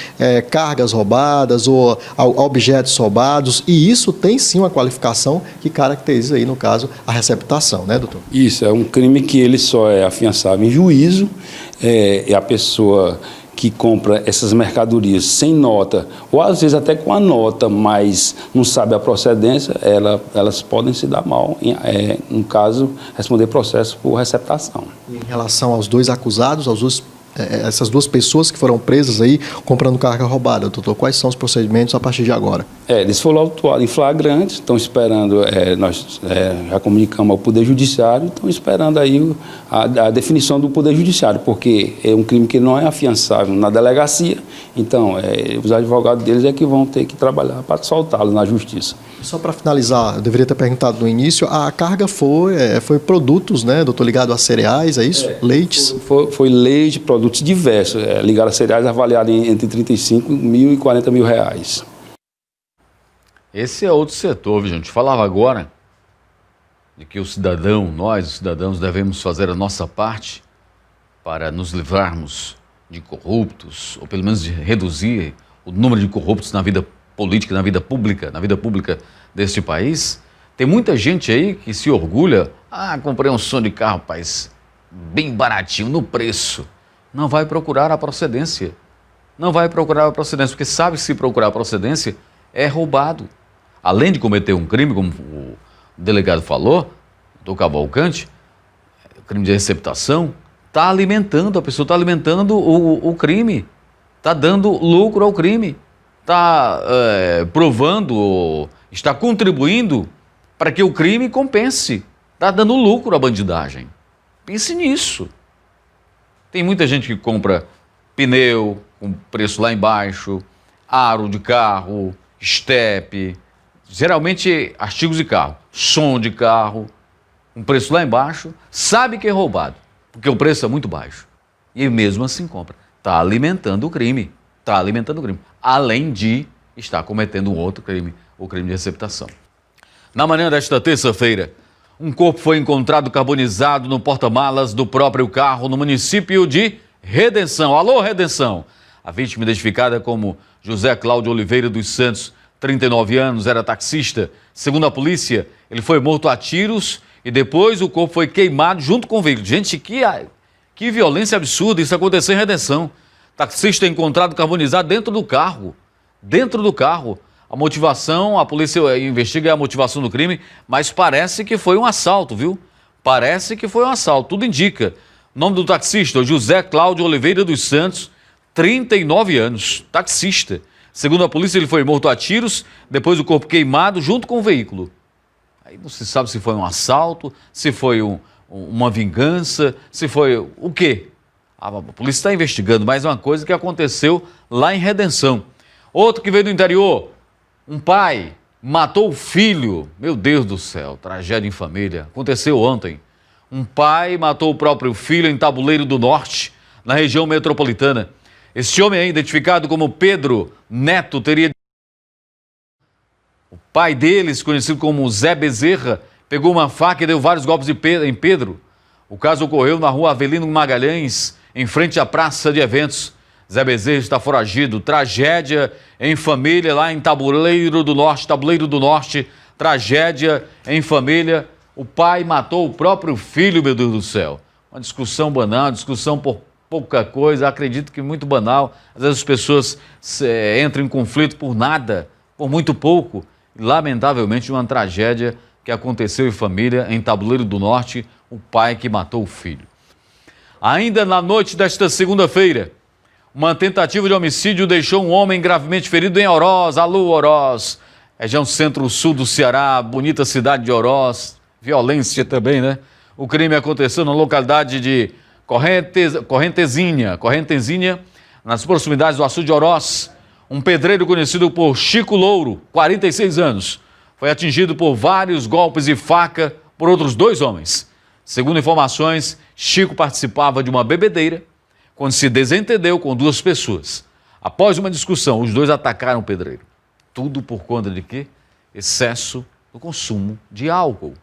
S4: cargas roubadas ou objetos roubados, e isso tem sim uma qualificação que caracteriza aí, no caso, a receptação, né, doutor?
S2: Isso, é um crime que ele só é afiançável em juízo, é a pessoa que compra essas mercadorias sem nota, ou às vezes até com a nota, mas não sabe a procedência, elas podem se dar mal, no caso, responder processo por receptação.
S4: Em relação aos dois acusados, essas duas pessoas que foram presas aí comprando carga roubada, doutor, quais são os procedimentos a partir de agora?
S2: Eles foram autuados em flagrante, estão esperando, nós já comunicamos ao Poder Judiciário, estão esperando aí a definição do Poder Judiciário, porque é um crime que não é afiançável na delegacia, então os advogados deles é que vão ter que trabalhar para soltá-los na justiça.
S4: Só para finalizar, eu deveria ter perguntado no início, a carga foi produtos, né, doutor, ligado a cereais, é isso? Leites?
S2: Foi leite, produtos diversos, ligado a cereais, avaliado entre 35 mil e 40 mil reais.
S1: Esse é outro setor, viu, gente? Falava agora de que os cidadãos, devemos fazer a nossa parte para nos livrarmos de corruptos, ou pelo menos de reduzir o número de corruptos na vida política, na vida pública deste país. Tem muita gente aí que se orgulha, comprei um som de carro, rapaz, bem baratinho, no preço. Não vai procurar a procedência. Não vai procurar a procedência, porque sabe que se procurar a procedência, é roubado. Além de cometer um crime, como o delegado falou, do Cavalcante, crime de receptação, está alimentando, a pessoa está alimentando o crime, está dando lucro ao crime, está provando, está contribuindo para que o crime compense, está dando lucro à bandidagem. Pense nisso. Tem muita gente que compra pneu com preço lá embaixo, aro de carro, estepe, geralmente artigos de carro, som de carro, um preço lá embaixo, sabe que é roubado, porque o preço é muito baixo. E mesmo assim compra. Está alimentando o crime. Está alimentando o crime. Além de estar cometendo um outro crime, o crime de receptação. Na manhã desta terça-feira, um corpo foi encontrado carbonizado no porta-malas do próprio carro no município de Redenção. Alô, Redenção! A vítima, identificada como José Cláudio Oliveira dos Santos, 39 anos, era taxista. Segundo a polícia, ele foi morto a tiros e depois o corpo foi queimado junto com o veículo. Gente, que violência absurda, isso aconteceu em Redenção. Taxista encontrado carbonizado dentro do carro. Dentro do carro. A motivação, a polícia investiga a motivação do crime, mas parece que foi um assalto, viu? Parece que foi um assalto, tudo indica. O nome do taxista, José Cláudio Oliveira dos Santos, 39 anos, taxista. Segundo a polícia, ele foi morto a tiros, depois o corpo queimado junto com o veículo. Aí não se sabe se foi um assalto, se foi uma vingança, se foi o quê? A polícia está investigando, mas é uma coisa que aconteceu lá em Redenção. Outro que veio do interior, um pai matou o filho. Meu Deus do céu, tragédia em família. Aconteceu ontem. Um pai matou o próprio filho em Tabuleiro do Norte, na região metropolitana. Este homem, identificado como Pedro Neto, teria... O pai deles, conhecido como Zé Bezerra, pegou uma faca e deu vários golpes em Pedro. O caso ocorreu na rua Avelino Magalhães, em frente à praça de eventos. Zé Bezerra está foragido. Tragédia em família lá em Tabuleiro do Norte. Tabuleiro do Norte, tragédia em família. O pai matou o próprio filho, meu Deus do céu. Uma discussão banal, discussão por pouca coisa, acredito que muito banal. Às vezes as pessoas entram em conflito por nada, por muito pouco. Lamentavelmente, uma tragédia que aconteceu em família, em Tabuleiro do Norte, o pai que matou o filho. Ainda na noite desta segunda-feira, uma tentativa de homicídio deixou um homem gravemente ferido em Oroz. Alô, Oroz, região centro-sul do Ceará, bonita cidade de Oroz, violência também, né? O crime aconteceu na localidade de Correntezinha, nas proximidades do açude de Oroz. Um pedreiro conhecido por Chico Louro, 46 anos, foi atingido por vários golpes de faca por outros dois homens. Segundo informações, Chico participava de uma bebedeira quando se desentendeu com duas pessoas. Após uma discussão, os dois atacaram o pedreiro. Tudo por conta de quê? excesso do consumo de álcool.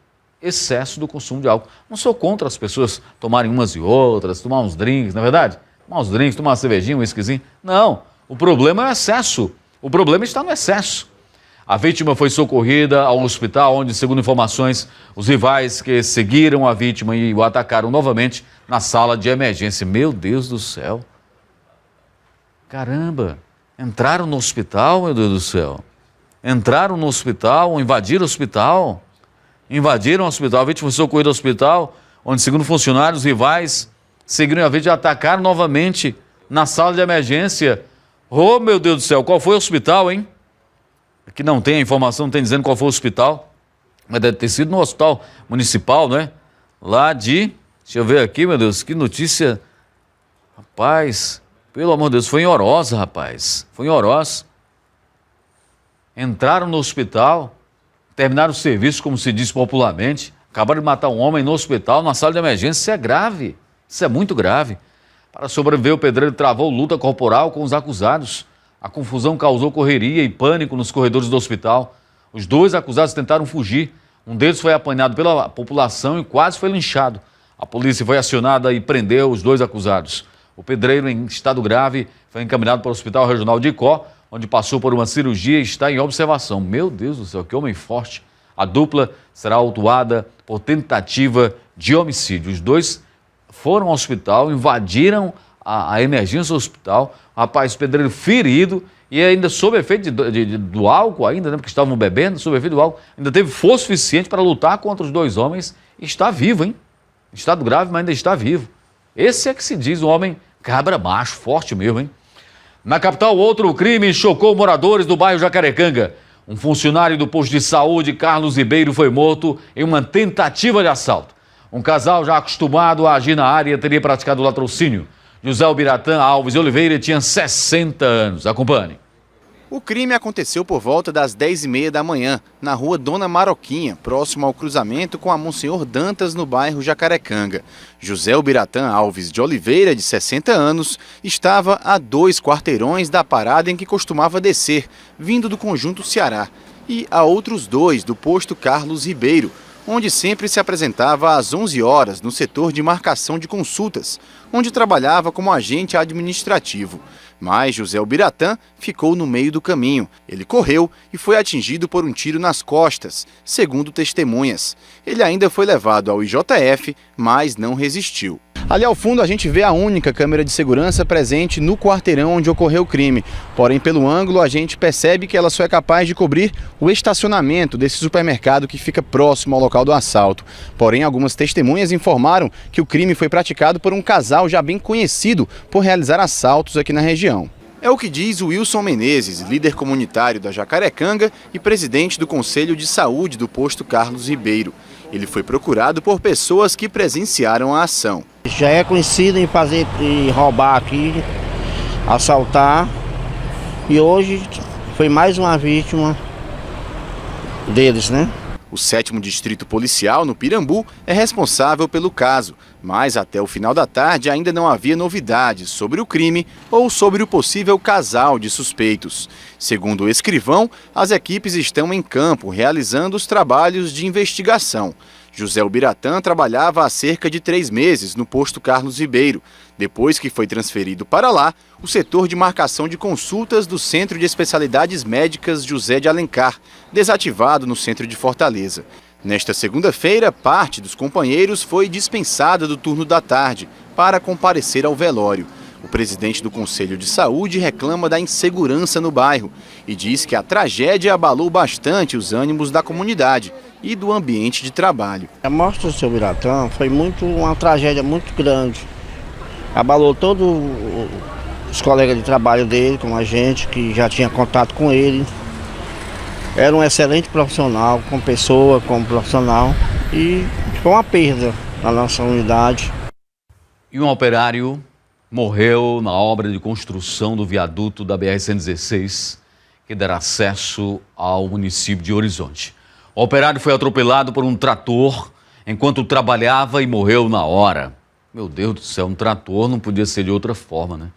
S1: Excesso do consumo de álcool. Não sou contra as pessoas tomarem umas e outras, tomar uns drinks, não é verdade? Tomar uns drinks, tomar uma cervejinha, um whiskyzinho. Não, o problema é o excesso. O problema está no excesso. A vítima foi socorrida ao hospital, onde, segundo informações, os rivais que seguiram a vítima e o atacaram novamente na sala de emergência. Meu Deus do céu. Caramba, entraram no hospital, meu Deus do céu. Entraram no hospital, invadiram o hospital. Invadiram o hospital, a vítima foi socorrida ao hospital, onde, segundo funcionários, os rivais seguiram a vítima e atacaram novamente na sala de emergência. Oh, meu Deus do céu, qual foi o hospital, hein? Aqui não tem a informação, não tem dizendo qual foi o hospital, mas deve ter sido no hospital municipal, né? Lá de, deixa eu ver aqui, meu Deus, que notícia. Rapaz, pelo amor de Deus, foi em Oroz, rapaz, foi em Oroz. Entraram no hospital, terminaram o serviço, como se diz popularmente, acabaram de matar um homem no hospital, na sala de emergência. Isso é grave, isso é muito grave. Para sobreviver, o pedreiro travou luta corporal com os acusados. A confusão causou correria e pânico nos corredores do hospital. Os dois acusados tentaram fugir. Um deles foi apanhado pela população e quase foi linchado. A polícia foi acionada e prendeu os dois acusados. O pedreiro, em estado grave, foi encaminhado para o Hospital Regional de Icó, onde passou por uma cirurgia e está em observação. Meu Deus do céu, que homem forte. A dupla será autuada por tentativa de homicídio. Os dois foram ao hospital, invadiram a emergência do hospital. Rapaz, o pedreiro ferido e ainda sob efeito do álcool, ainda, né, porque estavam bebendo, sob efeito do álcool, ainda teve força suficiente para lutar contra os dois homens e está vivo, hein? Estado grave, mas ainda está vivo. Esse é que se diz um homem cabra macho, forte mesmo, hein? Na capital, outro crime chocou moradores do bairro Jacarecanga. Um funcionário do posto de saúde, Carlos Ribeiro, foi morto em uma tentativa de assalto. Um casal já acostumado a agir na área teria praticado latrocínio. José Albiratã Alves de Oliveira tinha 60 anos. Acompanhe.
S6: O crime aconteceu por volta das 10h30 da manhã, na rua Dona Maroquinha, próximo ao cruzamento com a Monsenhor Dantas, no bairro Jacarecanga. José Albiratã Alves de Oliveira, de 60 anos, estava a 2 quarteirões da parada em que costumava descer, vindo do Conjunto Ceará, e a outros 2 do posto Carlos Ribeiro, onde sempre se apresentava às 11 horas no setor de marcação de consultas, onde trabalhava como agente administrativo. Mas José Albiratã ficou no meio do caminho. Ele correu e foi atingido por um tiro nas costas, segundo testemunhas. Ele ainda foi levado ao IJF, mas não resistiu. Ali ao fundo a gente vê a única câmera de segurança presente no quarteirão onde ocorreu o crime. Porém, pelo ângulo, a gente percebe que ela só é capaz de cobrir o estacionamento desse supermercado que fica próximo ao local do assalto. Porém, algumas testemunhas informaram que o crime foi praticado por um casal já bem conhecido por realizar assaltos aqui na região. É o que diz o Wilson Menezes, líder comunitário da Jacarecanga e presidente do Conselho de Saúde do posto Carlos Ribeiro. Ele foi procurado por pessoas que presenciaram a ação.
S7: Já é conhecido em fazer e roubar aqui, assaltar, e hoje foi mais uma vítima deles, né?
S6: O 7º Distrito Policial, no Pirambu, é responsável pelo caso, mas até o final da tarde ainda não havia novidades sobre o crime ou sobre o possível casal de suspeitos. Segundo o escrivão, as equipes estão em campo realizando os trabalhos de investigação. José Albiratã trabalhava há cerca de 3 meses no posto Carlos Ribeiro. Depois que foi transferido para lá, o setor de marcação de consultas do Centro de Especialidades Médicas José de Alencar, desativado no centro de Fortaleza. Nesta segunda-feira, parte dos companheiros foi dispensada do turno da tarde para comparecer ao velório. O presidente do Conselho de Saúde reclama da insegurança no bairro e diz que a tragédia abalou bastante os ânimos da comunidade e do ambiente de trabalho.
S7: A morte do seu Albiratã foi uma tragédia muito grande. Abalou todos os colegas de trabalho dele, como a gente, que já tinha contato com ele. Era um excelente profissional, como pessoa, como profissional, e foi uma perda na nossa unidade.
S1: E um operário morreu na obra de construção do viaduto da BR-116, que dará acesso ao município de Horizonte. O operário foi atropelado por um trator enquanto trabalhava e morreu na hora. Meu Deus do céu, um trator não podia ser de outra forma, né?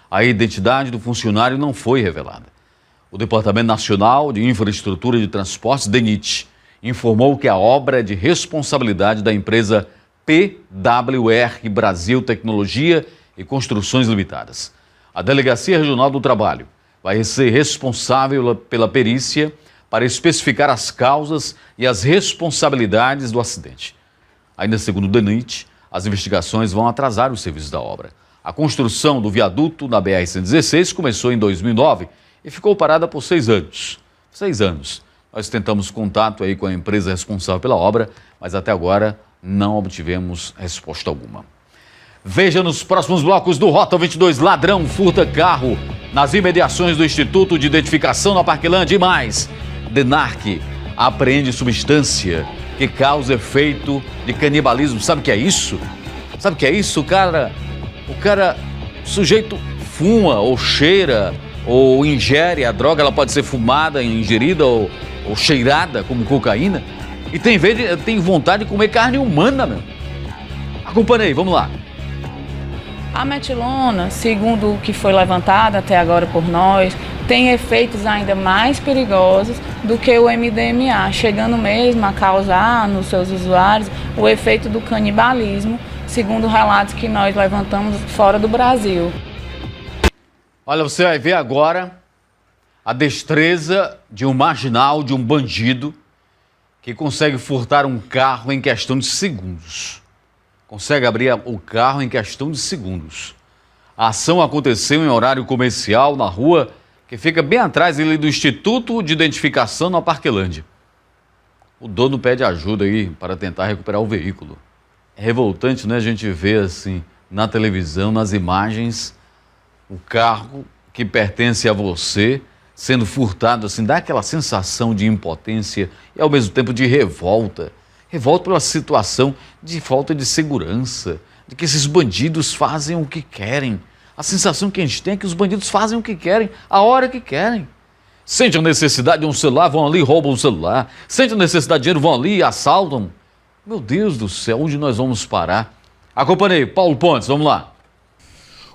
S1: A identidade do funcionário não foi revelada. O Departamento Nacional de Infraestrutura de Transportes, DENIT, informou que a obra é de responsabilidade da empresa PWR Brasil Tecnologia e Construções Limitadas. A Delegacia Regional do Trabalho vai ser responsável pela perícia para especificar as causas e as responsabilidades do acidente. Ainda segundo o DENIT, as investigações vão atrasar os serviços da obra. A construção do viaduto na BR-116 começou em 2009 e ficou parada por 6 anos. 6 anos. Nós tentamos contato aí com a empresa responsável pela obra, mas até agora não obtivemos resposta alguma. Veja nos próximos blocos do Rota 22, ladrão furta carro nas imediações do Instituto de Identificação na Parquelândia e mais. DENARC apreende substância que causa efeito de canibalismo. Sabe o que é isso? Sabe o que é isso? O sujeito fuma ou cheira ou ingere a droga, ela pode ser fumada, ingerida ou cheirada como cocaína e tem vontade de comer carne humana, meu. Acompanhe aí, vamos lá.
S9: A metilona, segundo o que foi levantado até agora por nós, tem efeitos ainda mais perigosos do que o MDMA, chegando mesmo a causar nos seus usuários o efeito do canibalismo, segundo relatos que nós levantamos fora do Brasil.
S1: Olha, você vai ver agora a destreza de um marginal, de um bandido, que consegue furtar um carro em questão de segundos. Consegue abrir o carro em questão de segundos. A ação aconteceu em horário comercial na rua que fica bem atrás ali do Instituto de Identificação na Parquelândia. O dono pede ajuda aí para tentar recuperar o veículo. É revoltante, né? A gente vê assim na televisão, nas imagens, o carro que pertence a você sendo furtado, assim, dá aquela sensação de impotência e ao mesmo tempo de revolta. Revolta pela situação de falta de segurança, de que esses bandidos fazem o que querem. A sensação que a gente tem é que os bandidos fazem o que querem, a hora que querem. Sente a necessidade de um celular, vão ali e roubam o celular. Sente a necessidade de dinheiro, vão ali e assaltam. Meu Deus do céu, onde nós vamos parar? Acompanhe aí, Paulo Pontes, vamos lá.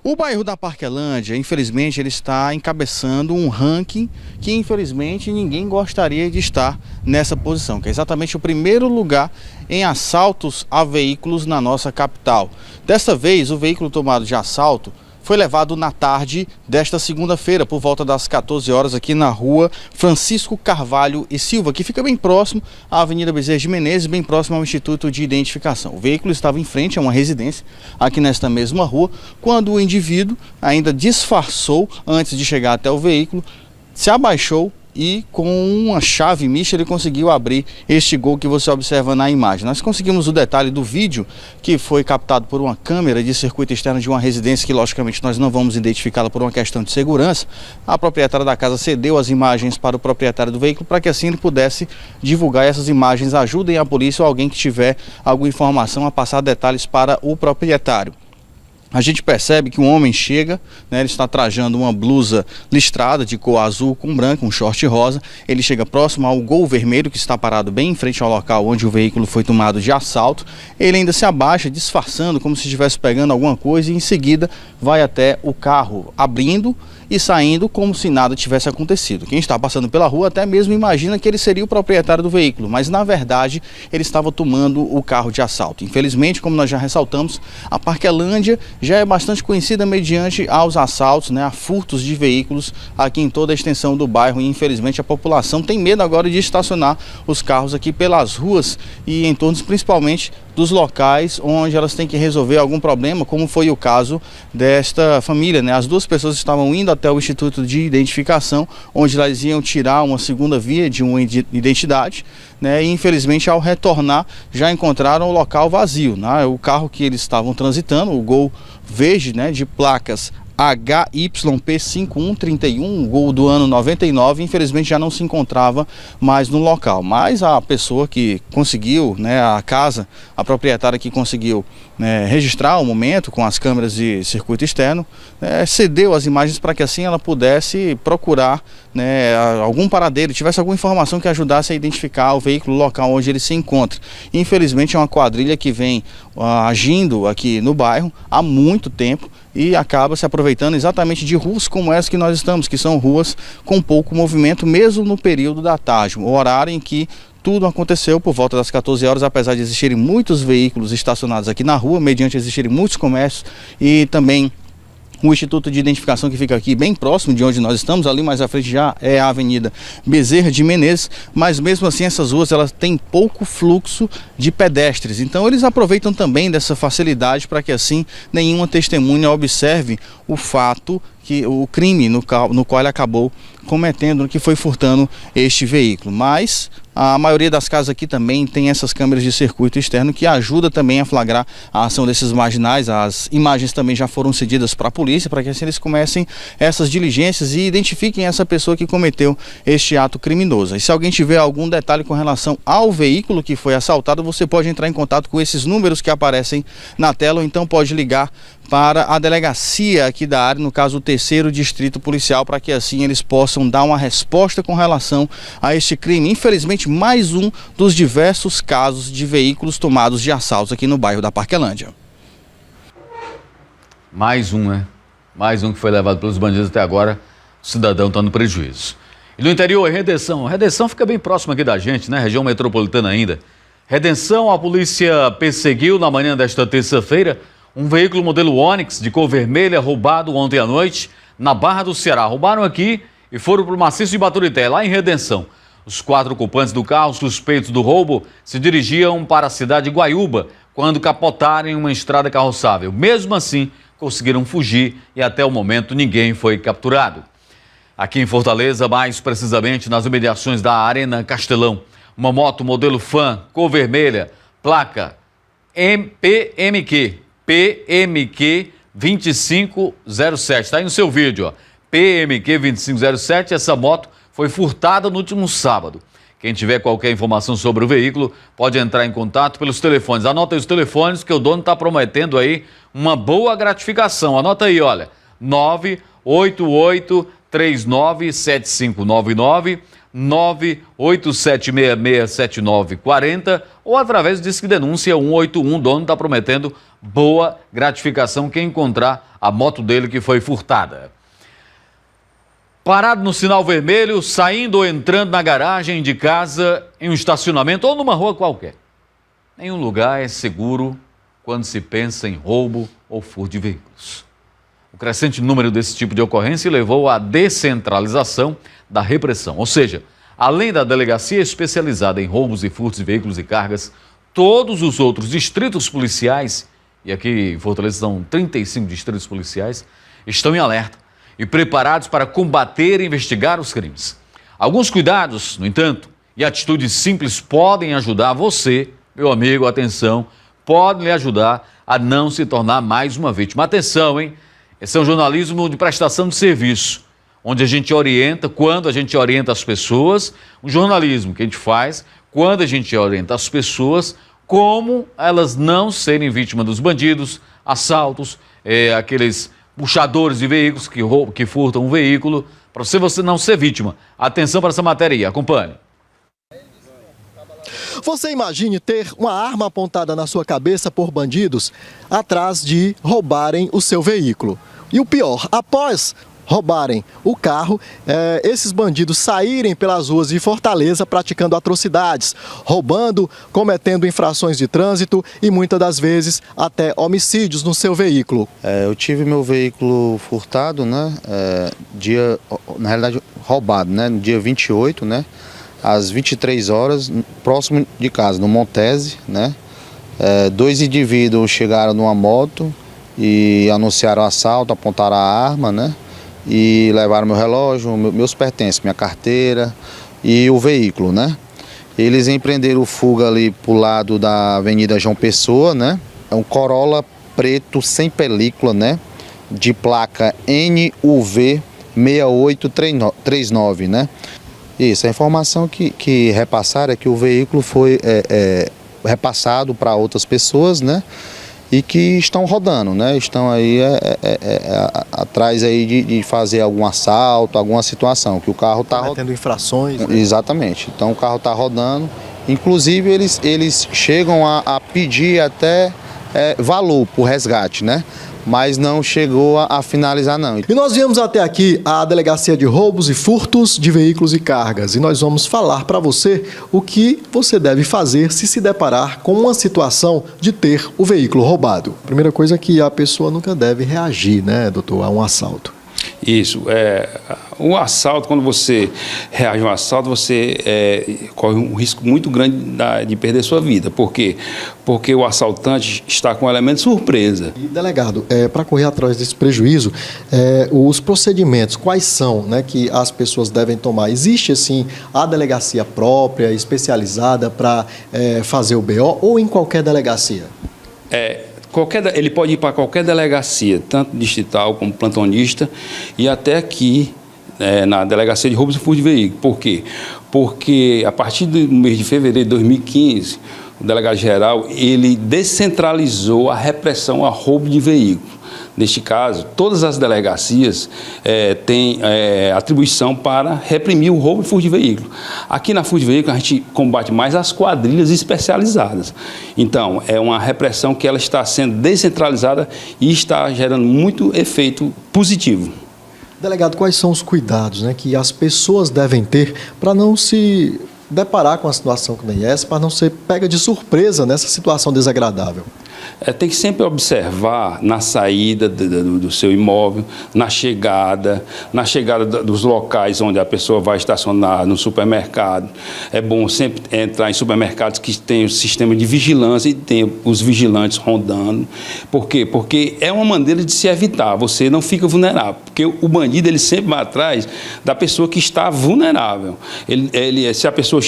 S3: O bairro da Parquelândia, infelizmente, ele está encabeçando um ranking que, infelizmente, ninguém gostaria de estar nessa posição, que é exatamente o primeiro lugar em assaltos a veículos na nossa capital. Desta vez, o veículo tomado de assalto foi levado na tarde desta segunda-feira, por volta das 14 horas, aqui na rua Francisco Carvalho e Silva, que fica bem próximo à Avenida Bezerra de Menezes, bem próximo ao Instituto de Identificação. O veículo estava em frente a uma residência, aqui nesta mesma rua, quando o indivíduo ainda disfarçou, antes de chegar até o veículo, se abaixou e com uma chave mista ele conseguiu abrir este gol que você observa na imagem. Nós conseguimos o detalhe do vídeo que foi captado por uma câmera de circuito externo de uma residência que logicamente nós não vamos identificá-la por uma questão de segurança. A proprietária da casa cedeu as imagens para o proprietário do veículo para que assim ele pudesse divulgar essas imagens, ajudem a polícia ou alguém que tiver alguma informação a passar detalhes para o proprietário. A gente percebe que um homem chega, né, ele está trajando uma blusa listrada de cor azul com branco, um short rosa. Ele chega próximo ao Gol vermelho que está parado bem em frente ao local onde o veículo foi tomado de assalto. Ele ainda se abaixa, disfarçando como se estivesse pegando alguma coisa e em seguida vai até o carro, abrindo e saindo como se nada tivesse acontecido. Quem está passando pela rua até mesmo imagina que ele seria o proprietário do veículo, mas na verdade ele estava tomando o carro de assalto. Infelizmente, como nós já ressaltamos, a Parquelândia já é bastante conhecida mediante aos assaltos, né, a furtos de veículos aqui em toda a extensão do bairro, e infelizmente a população tem medo agora de estacionar os carros aqui pelas ruas e entornos, principalmente dos locais onde elas têm que resolver algum problema, como foi o caso desta família, né? As duas pessoas estavam indo até o Instituto de Identificação, onde elas iam tirar uma segunda via de uma identidade, né? E infelizmente ao retornar já encontraram o local vazio, né? O carro que eles estavam transitando, o Gol verde, né, de placas HYP5131, Gol do ano 99, infelizmente já não se encontrava mais no local. Mas a pessoa que conseguiu, né, a casa, a proprietária que conseguiu registrar o momento com as câmeras de circuito externo, cedeu as imagens para que assim ela pudesse procurar algum paradeiro, tivesse alguma informação que ajudasse a identificar o veículo, o local onde ele se encontra. Infelizmente é uma quadrilha que vem agindo aqui no bairro há muito tempo e acaba se aproveitando exatamente de ruas como essa que nós estamos, que são ruas com pouco movimento, mesmo no período da tarde, o horário em que tudo aconteceu por volta das 14 horas, apesar de existirem muitos veículos estacionados aqui na rua, mediante existirem muitos comércios e também o Instituto de Identificação que fica aqui bem próximo de onde nós estamos, ali mais à frente já é a Avenida Bezerra de Menezes, mas mesmo assim essas ruas elas têm pouco fluxo de pedestres, então eles aproveitam também dessa facilidade para que assim nenhuma testemunha observe o fato, o crime no qual ele acabou cometendo, que foi furtando este veículo. Mas a maioria das casas aqui também tem essas câmeras de circuito externo que ajuda também a flagrar a ação desses marginais. As imagens também já foram cedidas para a polícia, para que assim eles comecem essas diligências e identifiquem essa pessoa que cometeu este ato criminoso. E se alguém tiver algum detalhe com relação ao veículo que foi assaltado, você pode entrar em contato com esses números que aparecem na tela, ou então pode ligar para a delegacia aqui da área, no caso o 3º Distrito Policial, para que assim eles possam dar uma resposta com relação a este crime. Infelizmente, mais um dos diversos casos de veículos tomados de assaltos aqui no bairro da Parquelândia.
S1: Mais um, né? Mais um que foi levado pelos bandidos até agora, o cidadão está no prejuízo. E no interior, Redenção. Redenção fica bem próximo aqui da gente, né? Região metropolitana ainda. Redenção, a polícia perseguiu na manhã desta terça-feira um veículo modelo Onix de cor vermelha roubado ontem à noite na Barra do Ceará. Roubaram aqui e foram para o maciço de Baturité, lá em Redenção. Os 4 ocupantes do carro, suspeitos do roubo, se dirigiam para a cidade de Guaiúba quando capotaram em uma estrada carroçável. Mesmo assim, conseguiram fugir e até o momento ninguém foi capturado. Aqui em Fortaleza, mais precisamente nas imediações da Arena Castelão, uma moto modelo Fan, cor vermelha, placa PMQ 2507, está aí no seu vídeo, ó. PMQ 2507, essa moto foi furtada no último sábado. Quem tiver qualquer informação sobre o veículo pode entrar em contato pelos telefones. Anota aí os telefones que o dono está prometendo aí uma boa gratificação. Anota aí, olha, 988-397599, 987667940 ou através do Disque Denúncia 181. O dono está prometendo boa gratificação quem encontrar a moto dele que foi furtada. Parado no sinal vermelho, saindo ou entrando na garagem de casa, em um estacionamento ou numa rua qualquer. Nenhum lugar é seguro quando se pensa em roubo ou furto de veículos. O crescente número desse tipo de ocorrência levou à descentralização da repressão, ou seja, além da delegacia especializada em roubos e furtos de veículos e cargas, todos os outros distritos policiais, e aqui em Fortaleza são 35 distritos policiais, estão em alerta e preparados para combater e investigar os crimes. Alguns cuidados, no entanto, e atitudes simples podem ajudar você, meu amigo, atenção, podem lhe ajudar a não se tornar mais uma vítima. Atenção, hein? Esse é um jornalismo de prestação de serviço, onde a gente orienta, quando a gente orienta as pessoas, um jornalismo que a gente faz, quando a gente orienta as pessoas, como elas não serem vítimas dos bandidos, assaltos, aqueles puxadores de veículos que furtam um veículo, para você não ser vítima. Atenção para essa matéria aí, acompanhe.
S4: Você imagine ter uma arma apontada na sua cabeça por bandidos atrás de roubarem o seu veículo. E o pior, após roubarem o carro, esses bandidos saírem pelas ruas de Fortaleza praticando atrocidades, roubando, cometendo infrações de trânsito e muitas das vezes até homicídios no seu veículo.
S8: Eu tive meu veículo furtado, né, na realidade roubado, né, no dia 28, né, às 23 horas, próximo de casa, no Montese, né. 2 indivíduos chegaram numa moto e anunciaram assalto, apontaram a arma, né, e levaram meu relógio, meus pertences, minha carteira e o veículo, né. Eles empreenderam fuga ali pro lado da Avenida João Pessoa, né. É um Corolla preto sem película, né, de placa NUV 6839, né. Isso, a informação que repassaram é que o veículo foi repassado para outras pessoas, né, e que estão rodando, né? Estão aí atrás aí de fazer algum assalto, alguma situação, que o carro está
S4: tendo infrações. Né?
S8: Exatamente. Então o carro está rodando. Inclusive eles chegam a pedir até valor por resgate, né? Mas não chegou a finalizar não.
S4: E nós viemos até aqui a Delegacia de Roubos e Furtos de Veículos e Cargas e nós vamos falar para você o que você deve fazer se deparar com uma situação de ter o veículo roubado. Primeira coisa é que a pessoa nunca deve reagir, né, doutor, a um assalto.
S2: Isso, o assalto, quando você reage a um assalto, você corre um risco muito grande de perder sua vida. Por quê? Porque o assaltante está com um elemento de surpresa.
S4: E, delegado, para correr atrás desse prejuízo, os procedimentos, quais são, né, que as pessoas devem tomar? Existe, assim, a delegacia própria, especializada para fazer o BO ou em qualquer delegacia?
S2: Ele pode ir para qualquer delegacia, tanto distrital como plantonista, e até aqui na Delegacia de Roubos e Furtos de Veículos. Por quê? Porque a partir do mês de fevereiro de 2015, o delegado-geral ele descentralizou a repressão a roubo de veículos. Neste caso, todas as delegacias têm atribuição para reprimir o roubo e furto de veículo. Aqui na furto de veículo, a gente combate mais as quadrilhas especializadas. Então, é uma repressão que ela está sendo descentralizada e está gerando muito efeito positivo.
S4: Delegado, quais são os cuidados, né, que as pessoas devem ter para não se deparar com uma situação que nem essa, para não ser pega de surpresa nessa situação desagradável?
S2: Tem que sempre observar na saída do seu imóvel, na chegada dos locais onde a pessoa vai estacionar, no supermercado. É bom sempre entrar em supermercados que tenham o sistema de vigilância e tenham os vigilantes rondando. Por quê? Porque é uma maneira de se evitar, você não fica vulnerável. Porque o bandido ele sempre vai atrás da pessoa que está vulnerável. Se a pessoa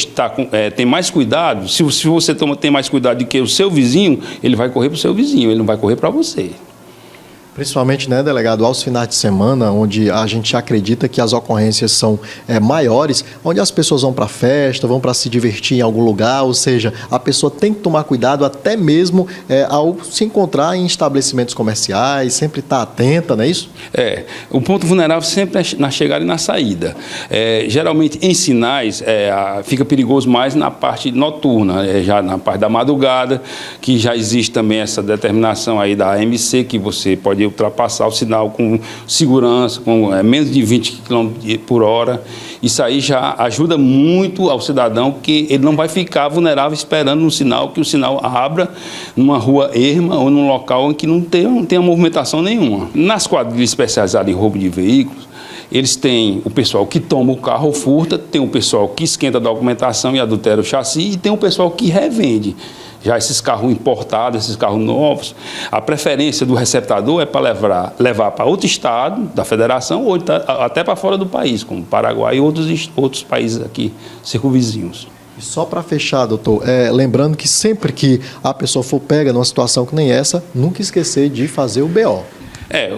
S2: tem mais cuidado, se você tem mais cuidado do que o seu vizinho, ele vai correr para o seu vizinho, ele não vai correr para você.
S4: Principalmente, né, delegado, aos finais de semana, onde a gente acredita que as ocorrências são maiores, onde as pessoas vão para festa, vão para se divertir em algum lugar, ou seja, a pessoa tem que tomar cuidado até mesmo ao se encontrar em estabelecimentos comerciais, sempre estar atenta, não é isso?
S2: O ponto vulnerável sempre é na chegada e na saída. Geralmente, em sinais, fica perigoso mais na parte noturna, já na parte da madrugada, que já existe também essa determinação aí da AMC, que você pode ultrapassar o sinal com segurança, com menos de 20 km por hora. Isso aí já ajuda muito ao cidadão, que ele não vai ficar vulnerável esperando no sinal, que o sinal abra numa rua erma ou num local em que não tenha movimentação nenhuma. Nas quadrilhas especializadas em roubo de veículos, eles têm o pessoal que toma o carro ou furta, tem o pessoal que esquenta a documentação e adultera o chassi, e tem o pessoal que revende. Já esses carros importados, esses carros novos, a preferência do receptador é para levar para outro estado da federação ou até para fora do país, como Paraguai e outros países aqui circunvizinhos.
S4: E só para fechar, doutor, lembrando que sempre que a pessoa for pega numa situação que nem essa, nunca esquecer de fazer o BO.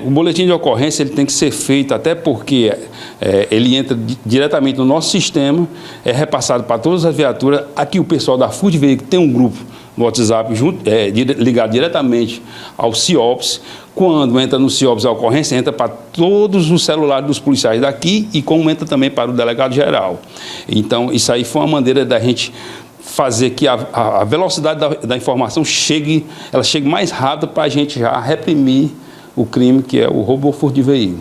S2: O boletim de ocorrência ele tem que ser feito, até porque ele entra diretamente no nosso sistema, é repassado para todas as viaturas. Aqui o pessoal da Furto de Veículo tem um grupo no WhatsApp ligado diretamente ao CIOPS. Quando entra no CIOPS a ocorrência, entra para todos os celulares dos policiais daqui e como entra também para o delegado-geral. Então, isso aí foi uma maneira da gente fazer que a velocidade da informação chegue mais rápido para a gente já reprimir o crime, que é o roubo ou furto de veículo.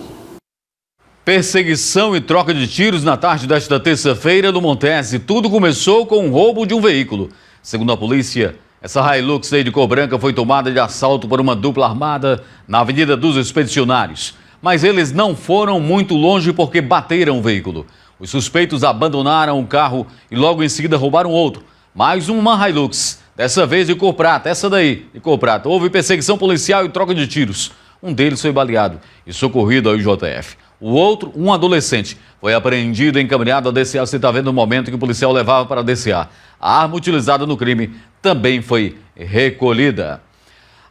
S1: Perseguição e troca de tiros na tarde desta terça-feira no Montese. Tudo começou com o roubo de um veículo. Segundo a polícia, essa Hilux aí de cor branca foi tomada de assalto por uma dupla armada na Avenida dos Expedicionários. Mas eles não foram muito longe porque bateram o veículo. Os suspeitos abandonaram o carro e logo em seguida roubaram outro. Mais uma Hilux, dessa vez de cor prata, essa daí, de cor prata. Houve perseguição policial e troca de tiros. Um deles foi baleado e socorrido ao IJF. O outro, um adolescente, foi apreendido e encaminhado à DCA. Você está vendo o momento que o policial levava para a DCA. A arma utilizada no crime também foi recolhida.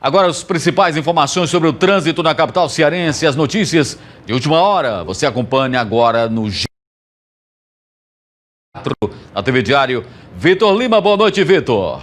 S1: Agora, as principais informações sobre o trânsito na capital cearense, as notícias de última hora. Você acompanha agora no G4, na TV Diário. Vitor Lima, boa noite, Vitor.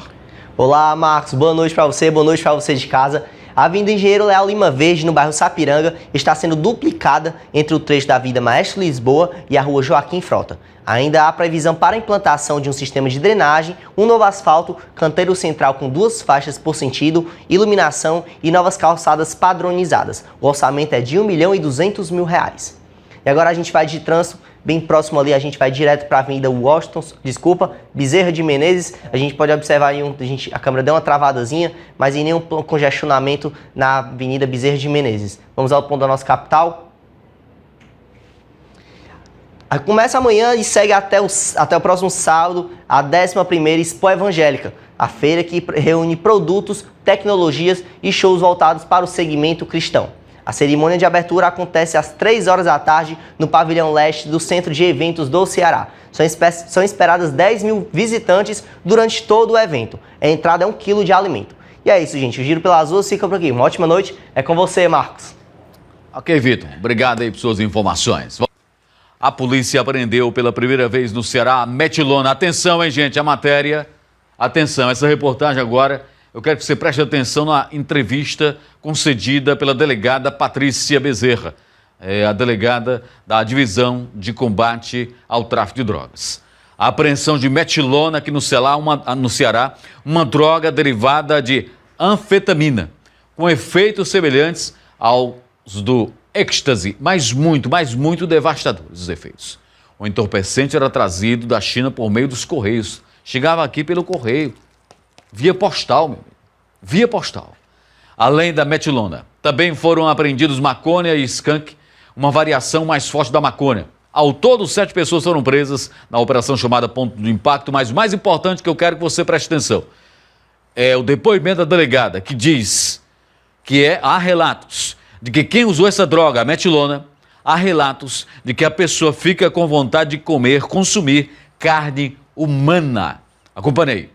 S10: Olá, Marcos, boa noite para você de casa. A Avenida Engenheiro Leal Lima Verde, no bairro Sapiranga, está sendo duplicada entre o trecho da Avenida Maestro Lisboa e a Rua Joaquim Frota. Ainda há previsão para a implantação de um sistema de drenagem, um novo asfalto, canteiro central com 2 faixas por sentido, iluminação e novas calçadas padronizadas. O orçamento é de R$ 1.200.000. E agora a gente vai de trânsito, bem próximo ali, a gente vai direto para a Avenida Bezerra de Menezes. A gente pode observar aí, a câmera deu uma travadazinha, mas em nenhum congestionamento na Avenida Bezerra de Menezes. Vamos ao ponto da nossa capital. Começa amanhã e segue até o próximo sábado a 11ª Expo Evangélica, a feira que reúne produtos, tecnologias e shows voltados para o segmento cristão. A cerimônia de abertura acontece às 3 horas da tarde no pavilhão leste do Centro de Eventos do Ceará. São esperadas 10.000 visitantes durante todo o evento. A entrada é 1 quilo de alimento. E é isso, gente. O Giro pelas Ruas fica por aqui. Uma ótima noite. É com você, Marcos.
S1: Ok, Vitor. Obrigado aí por suas informações. A polícia apreendeu pela primeira vez no Ceará a metilona. Atenção, hein, gente, a matéria. Atenção, essa reportagem agora, eu quero que você preste atenção na entrevista concedida pela delegada Patrícia Bezerra, a delegada da Divisão de Combate ao Tráfico de Drogas. A apreensão de metilona aqui no Ceará, uma droga derivada de anfetamina, com efeitos semelhantes aos do êxtase, mas muito devastadores os efeitos. O entorpecente era trazido da China por meio dos correios. Chegava aqui pelo correio, via postal, meu amigo, via postal. Além da metilona, também foram apreendidos maconha e skunk, uma variação mais forte da maconha. Ao todo, 7 pessoas foram presas na operação chamada Ponto de Impacto, mas o mais importante que eu quero que você preste atenção é o depoimento da delegada, que diz que há relatos de que quem usou essa droga, a metilona, há relatos de que a pessoa fica com vontade de consumir carne humana. Acompanhe.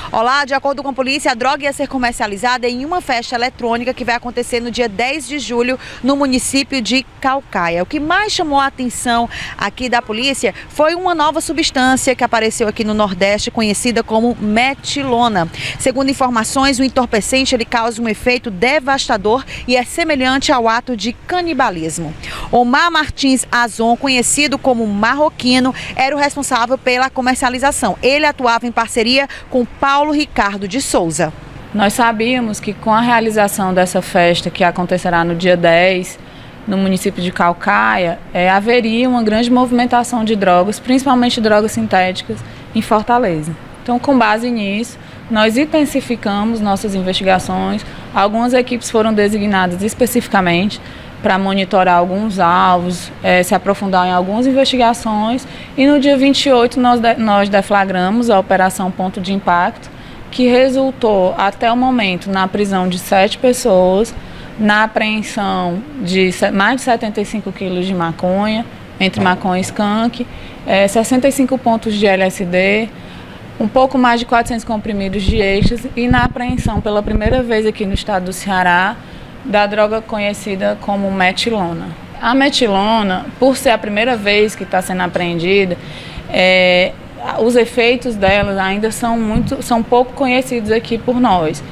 S11: Olá, de acordo com a polícia, a droga ia ser comercializada em uma festa eletrônica que vai acontecer no dia 10 de julho no município de Caucaia. O que mais chamou a atenção aqui da polícia foi uma nova substância que apareceu aqui no Nordeste, conhecida como metilona. Segundo informações, o entorpecente ele causa um efeito devastador e é semelhante ao ato de canibalismo. Omar Martins Azon, conhecido como Marroquino, era o responsável pela comercialização. Ele atuava em parceria com Paulo Ricardo de Souza.
S9: Nós sabíamos que com a realização dessa festa, que acontecerá no dia 10, no município de Caucaia, haveria uma grande movimentação de drogas, principalmente drogas sintéticas, em Fortaleza. Então, com base nisso, nós intensificamos nossas investigações. Algumas equipes foram designadas especificamente para monitorar alguns alvos, se aprofundar em algumas investigações. E no dia 28 nós deflagramos a Operação Ponto de Impacto, que resultou até o momento na prisão de 7 pessoas, na apreensão de mais de 75 quilos de maconha, entre maconha e skunk, 65 pontos de LSD, um pouco mais de 400 comprimidos de êxtase e na apreensão pela primeira vez aqui no estado do Ceará, da droga conhecida como metilona. A metilona, por ser a primeira vez que está sendo apreendida, os efeitos dela ainda são pouco conhecidos aqui por nós.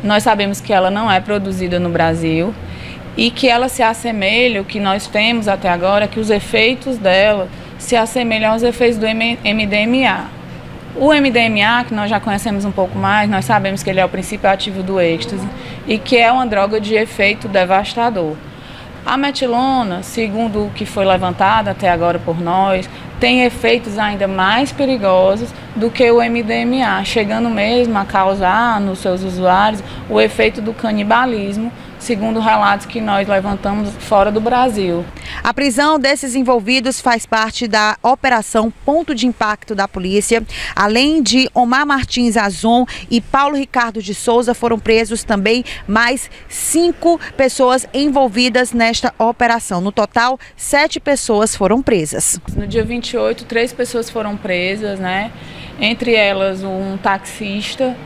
S9: Nós sabemos que ela não é produzida no Brasil e que ela se assemelha, o que nós temos até agora, que os efeitos dela se assemelham aos efeitos do MDMA. O MDMA, que nós já conhecemos um pouco mais, nós sabemos que ele é o princípio ativo do êxtase e que é uma droga de efeito devastador. A metilona, segundo o que foi levantado até agora por nós, tem efeitos ainda mais perigosos do que o MDMA, chegando mesmo a causar nos seus usuários o efeito do canibalismo, segundo relatos que nós levantamos fora do Brasil.
S11: A prisão desses envolvidos faz parte da Operação Ponto de Impacto da polícia. Além de Omar Martins Azon e Paulo Ricardo de Souza, foram presos também mais 5 pessoas envolvidas nesta operação. No total, 7 pessoas foram presas.
S9: No dia 28, 3 pessoas foram presas, né? Entre elas um taxista,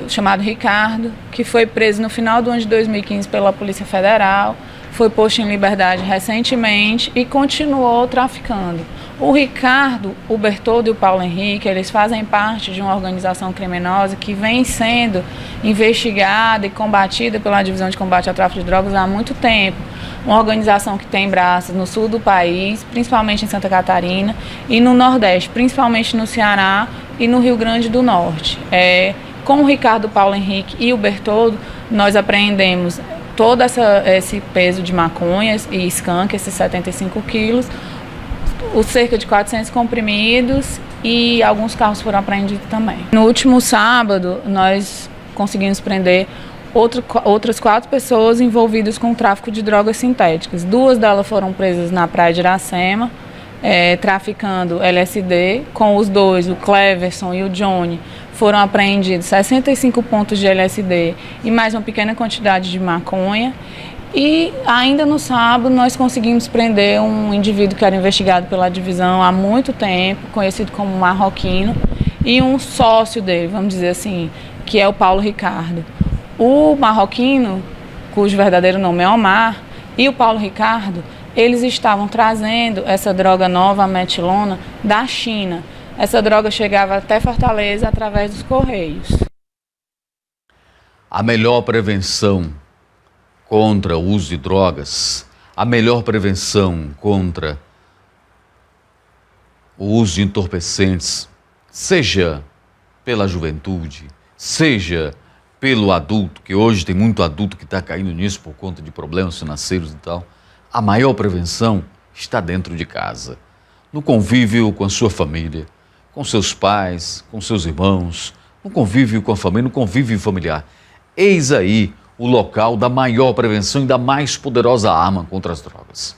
S9: chamado Ricardo, que foi preso no final do ano de 2015 pela Polícia Federal. foi posto em liberdade recentemente e continuou traficando. O Ricardo, o Bertoldo e o Paulo Henrique, eles fazem parte de uma organização criminosa que vem sendo investigada e combatida pela Divisão de Combate ao Tráfico de Drogas há muito tempo. Uma organização que tem braços no sul do país, principalmente em Santa Catarina, e no Nordeste, principalmente no Ceará e no Rio Grande do Norte. Com o Ricardo, o Paulo Henrique e o Bertoldo, nós apreendemos todo esse peso de maconhas e skunk, esses 75 quilos, os cerca de 400 comprimidos e alguns carros foram apreendidos também. No último sábado, nós conseguimos prender outras 4 pessoas envolvidas com o tráfico de drogas sintéticas. 2 delas foram presas na praia de Iracema, traficando LSD. Com os 2, o Cleverson e o Johnny, foram apreendidos 65 pontos de LSD e mais uma pequena quantidade de maconha. E ainda no sábado nós conseguimos prender um indivíduo que era investigado pela divisão há muito tempo, conhecido como Marroquino, e um sócio dele, vamos dizer assim, que é o Paulo Ricardo. O Marroquino, cujo verdadeiro nome é Omar, e o Paulo Ricardo, eles estavam trazendo essa droga nova, a metilona, da China. Essa droga chegava até Fortaleza através dos Correios.
S1: A melhor prevenção contra o uso de drogas, a melhor prevenção contra o uso de entorpecentes, seja pela juventude, seja pelo adulto, que hoje tem muito adulto que está caindo nisso por conta de problemas financeiros e tal, a maior prevenção está dentro de casa, no convívio com a sua família, com seus pais, com seus irmãos, no convívio com a família, no convívio familiar. Eis aí o local da maior prevenção e da mais poderosa arma contra as drogas.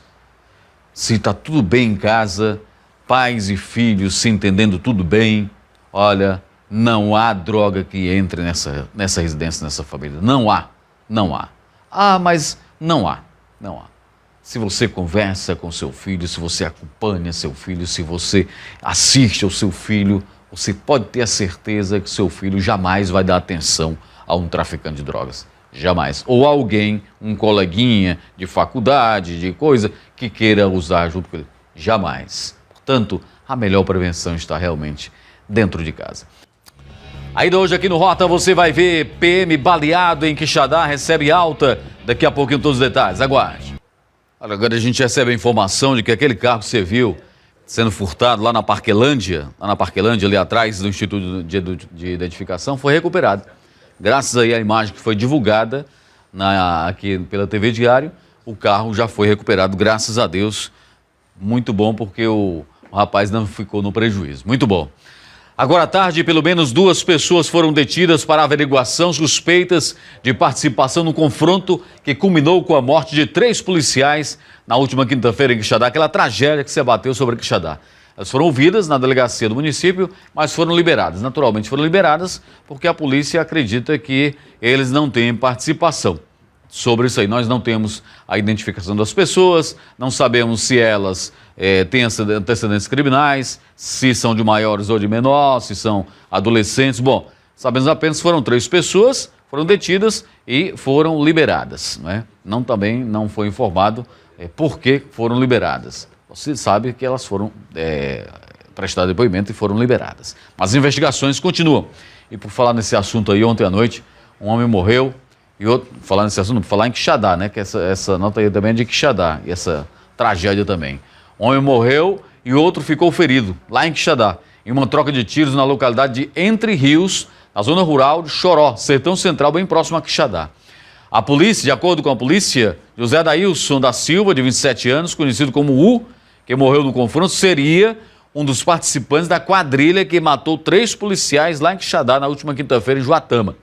S1: Se está tudo bem em casa, pais e filhos se entendendo tudo bem, olha, não há droga que entre nessa residência, nessa família. Não há. Ah, mas não há. Se você conversa com seu filho, se você acompanha seu filho, se você assiste ao seu filho, você pode ter a certeza que seu filho jamais vai dar atenção a um traficante de drogas. Jamais. Ou alguém, um coleguinha de faculdade, de coisa, que queira usar junto com ele. Jamais. Portanto, a melhor prevenção está realmente dentro de casa. Ainda hoje aqui no Rota você vai ver PM baleado em Quixadá, recebe alta. Daqui a pouquinho todos os detalhes. Aguarde. Olha, agora a gente recebe a informação de que aquele carro que você viu sendo furtado lá na Parquelândia, ali atrás do Instituto de Identificação, foi recuperado. Graças aí à imagem que foi divulgada aqui pela TV Diário, o carro já foi recuperado, graças a Deus. Muito bom, porque o rapaz não ficou no prejuízo. Muito bom. Agora à tarde, pelo menos 2 pessoas foram detidas para averiguação suspeitas de participação no confronto que culminou com a morte de 3 policiais na última quinta-feira em Quixadá, aquela tragédia que se abateu sobre Quixadá. Elas foram ouvidas na delegacia do município, mas foram liberadas. Naturalmente foram liberadas porque a polícia acredita que eles não têm participação. Sobre isso aí, nós não temos a identificação das pessoas, não sabemos se elas têm antecedentes criminais, se são de maiores ou de menores, se são adolescentes. Bom, sabemos apenas que foram 3 pessoas, foram detidas e foram liberadas. Também não foi informado por que foram liberadas. Você sabe que elas foram prestar depoimento e foram liberadas. Mas as investigações continuam. E por falar nesse assunto aí, ontem à noite, um homem morreu. E outro, falar nesse assunto, falar em Quixadá, né? Que essa nota aí também é de Quixadá, e essa tragédia também. Um homem morreu e outro ficou ferido, lá em Quixadá, em uma troca de tiros na localidade de Entre Rios, na zona rural de Choró, Sertão Central, bem próximo a Quixadá. A polícia, de acordo com a polícia, José Daílson da Silva, de 27 anos, conhecido como U, que morreu no confronto, seria um dos participantes da quadrilha que matou 3 policiais lá em Quixadá na última quinta-feira em Juatama,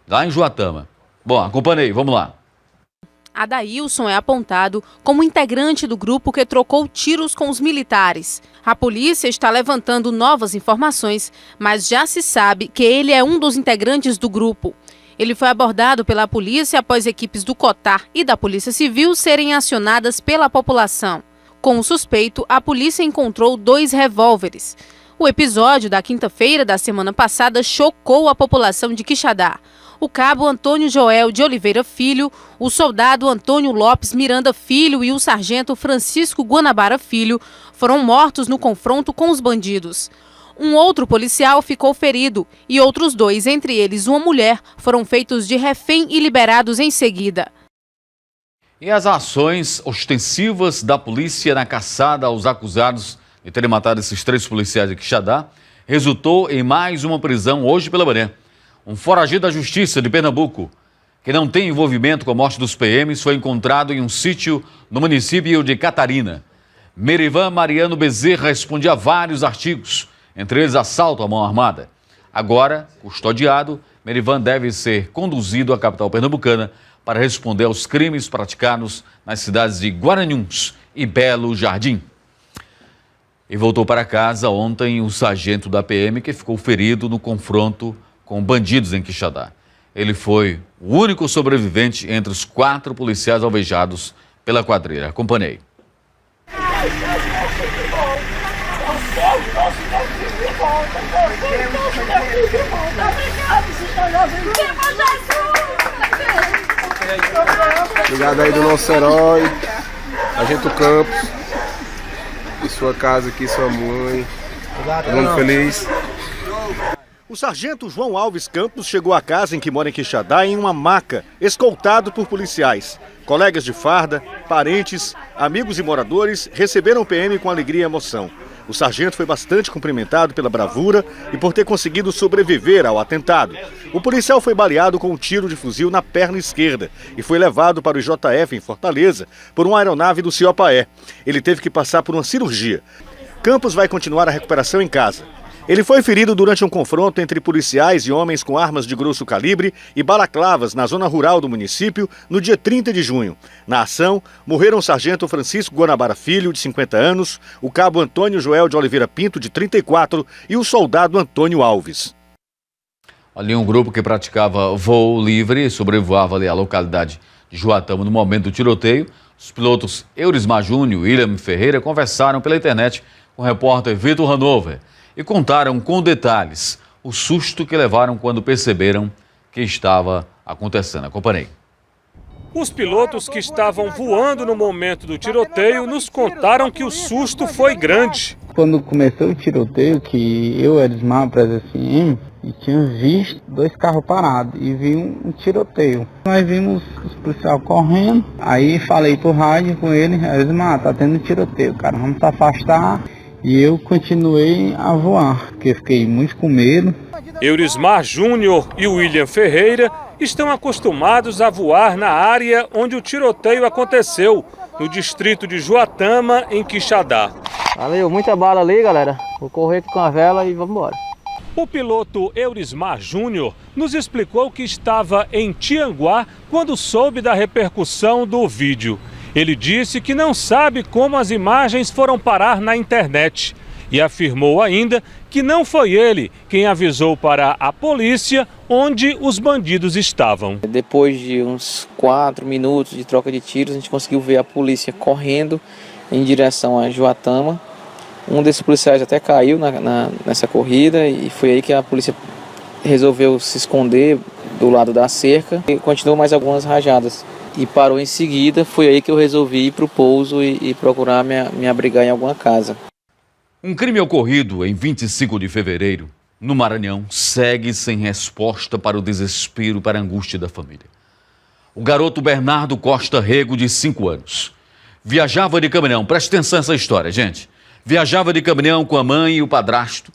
S1: lá em Juatama. Bom, acompanhei, vamos lá.
S5: Adailson é apontado como integrante do grupo que trocou tiros com os militares. A polícia está levantando novas informações, mas já se sabe que ele é um dos integrantes do grupo. Ele foi abordado pela polícia após equipes do COTAR e da Polícia Civil serem acionadas pela população. Com o suspeito, a polícia encontrou 2 revólveres. O episódio da quinta-feira da semana passada chocou a população de Quixadá. o cabo Antônio Joel de Oliveira Filho, o soldado Antônio Lopes Miranda Filho e o sargento Francisco Guanabara Filho foram mortos no confronto com os bandidos. Um outro policial ficou ferido e outros 2, entre eles uma mulher, foram feitos de refém e liberados em seguida.
S1: E as ações ostensivas da polícia na caçada aos acusados de terem matado esses 3 policiais de Quixadá resultou em mais uma prisão hoje pela manhã. Um foragido da Justiça de Pernambuco, que não tem envolvimento com a morte dos PMs, foi encontrado em um sítio no município de Catarina. Merivan Mariano Bezerra respondia a vários artigos, entre eles assalto à mão armada. Agora, custodiado, Merivan deve ser conduzido à capital pernambucana para responder aos crimes praticados nas cidades de Guaraniuns e Belo Jardim. E voltou para casa ontem o sargento da PM que ficou ferido no confronto com bandidos em Quixadá. Ele foi o único sobrevivente entre os 4 policiais alvejados pela quadrilha. Acompanhei.
S13: Obrigado aí do nosso herói, Sargento Campos, e sua casa aqui, sua mãe. Todo mundo feliz.
S14: O sargento João Alves Campos chegou à casa em que mora em Quixadá em uma maca, escoltado por policiais. Colegas de farda, parentes, amigos e moradores receberam o PM com alegria e emoção. O sargento foi bastante cumprimentado pela bravura e por ter conseguido sobreviver ao atentado. O policial foi baleado com um tiro de fuzil na perna esquerda e foi levado para o IJF em Fortaleza por uma aeronave do Ciopaé. Ele teve que passar por uma cirurgia. Campos vai continuar a recuperação em casa. Ele foi ferido durante um confronto entre policiais e homens com armas de grosso calibre e balaclavas na zona rural do município no dia 30 de junho. Na ação, morreram o sargento Francisco Guanabara Filho, de 50 anos, o cabo Antônio Joel de Oliveira Pinto, de 34, e o soldado Antônio Alves.
S1: Ali um grupo que praticava voo livre sobrevoava ali a localidade de Joatama no momento do tiroteio. Os pilotos Eurismar Júnior e William Ferreira conversaram pela internet com o repórter Vitor Hanover e contaram com detalhes o susto que levaram quando perceberam que estava acontecendo. Acompanhei.
S17: Os pilotos que estavam voando no momento do tiroteio nos contaram que o susto foi grande.
S24: Quando começou o tiroteio, que eu, Erismar, presenciei, e tinha visto 2 carros parados e vi um tiroteio. Nós vimos os policiais correndo, aí falei pro rádio com ele, Erismar, tá tendo tiroteio, cara, vamos se afastar. E eu continuei a voar, porque fiquei muito com medo.
S17: Eurismar Júnior e William Ferreira estão acostumados a voar na área onde o tiroteio aconteceu, no distrito de Joatama, em Quixadá.
S25: Valeu, muita bala ali, galera. Vou correr com a vela e vamos embora.
S17: O piloto Eurismar Júnior nos explicou que estava em Tianguá quando soube da repercussão do vídeo. Ele disse que não sabe como as imagens foram parar na internet e afirmou ainda que não foi ele quem avisou para a polícia onde os bandidos estavam.
S25: Depois de uns 4 minutos de troca de tiros, a gente conseguiu ver a polícia correndo em direção a Joatama. Um desses policiais até caiu nessa corrida e foi aí que a polícia resolveu se esconder do lado da cerca e continuou mais algumas rajadas. E parou em seguida, foi aí que eu resolvi ir para o pouso e procurar me abrigar em alguma casa.
S1: Um crime ocorrido em 25 de fevereiro, no Maranhão, segue sem resposta para o desespero, para a angústia da família. O garoto Bernardo Costa Rego, de 5 anos, viajava de caminhão, presta atenção nessa história, gente. Viajava de caminhão com a mãe e o padrasto,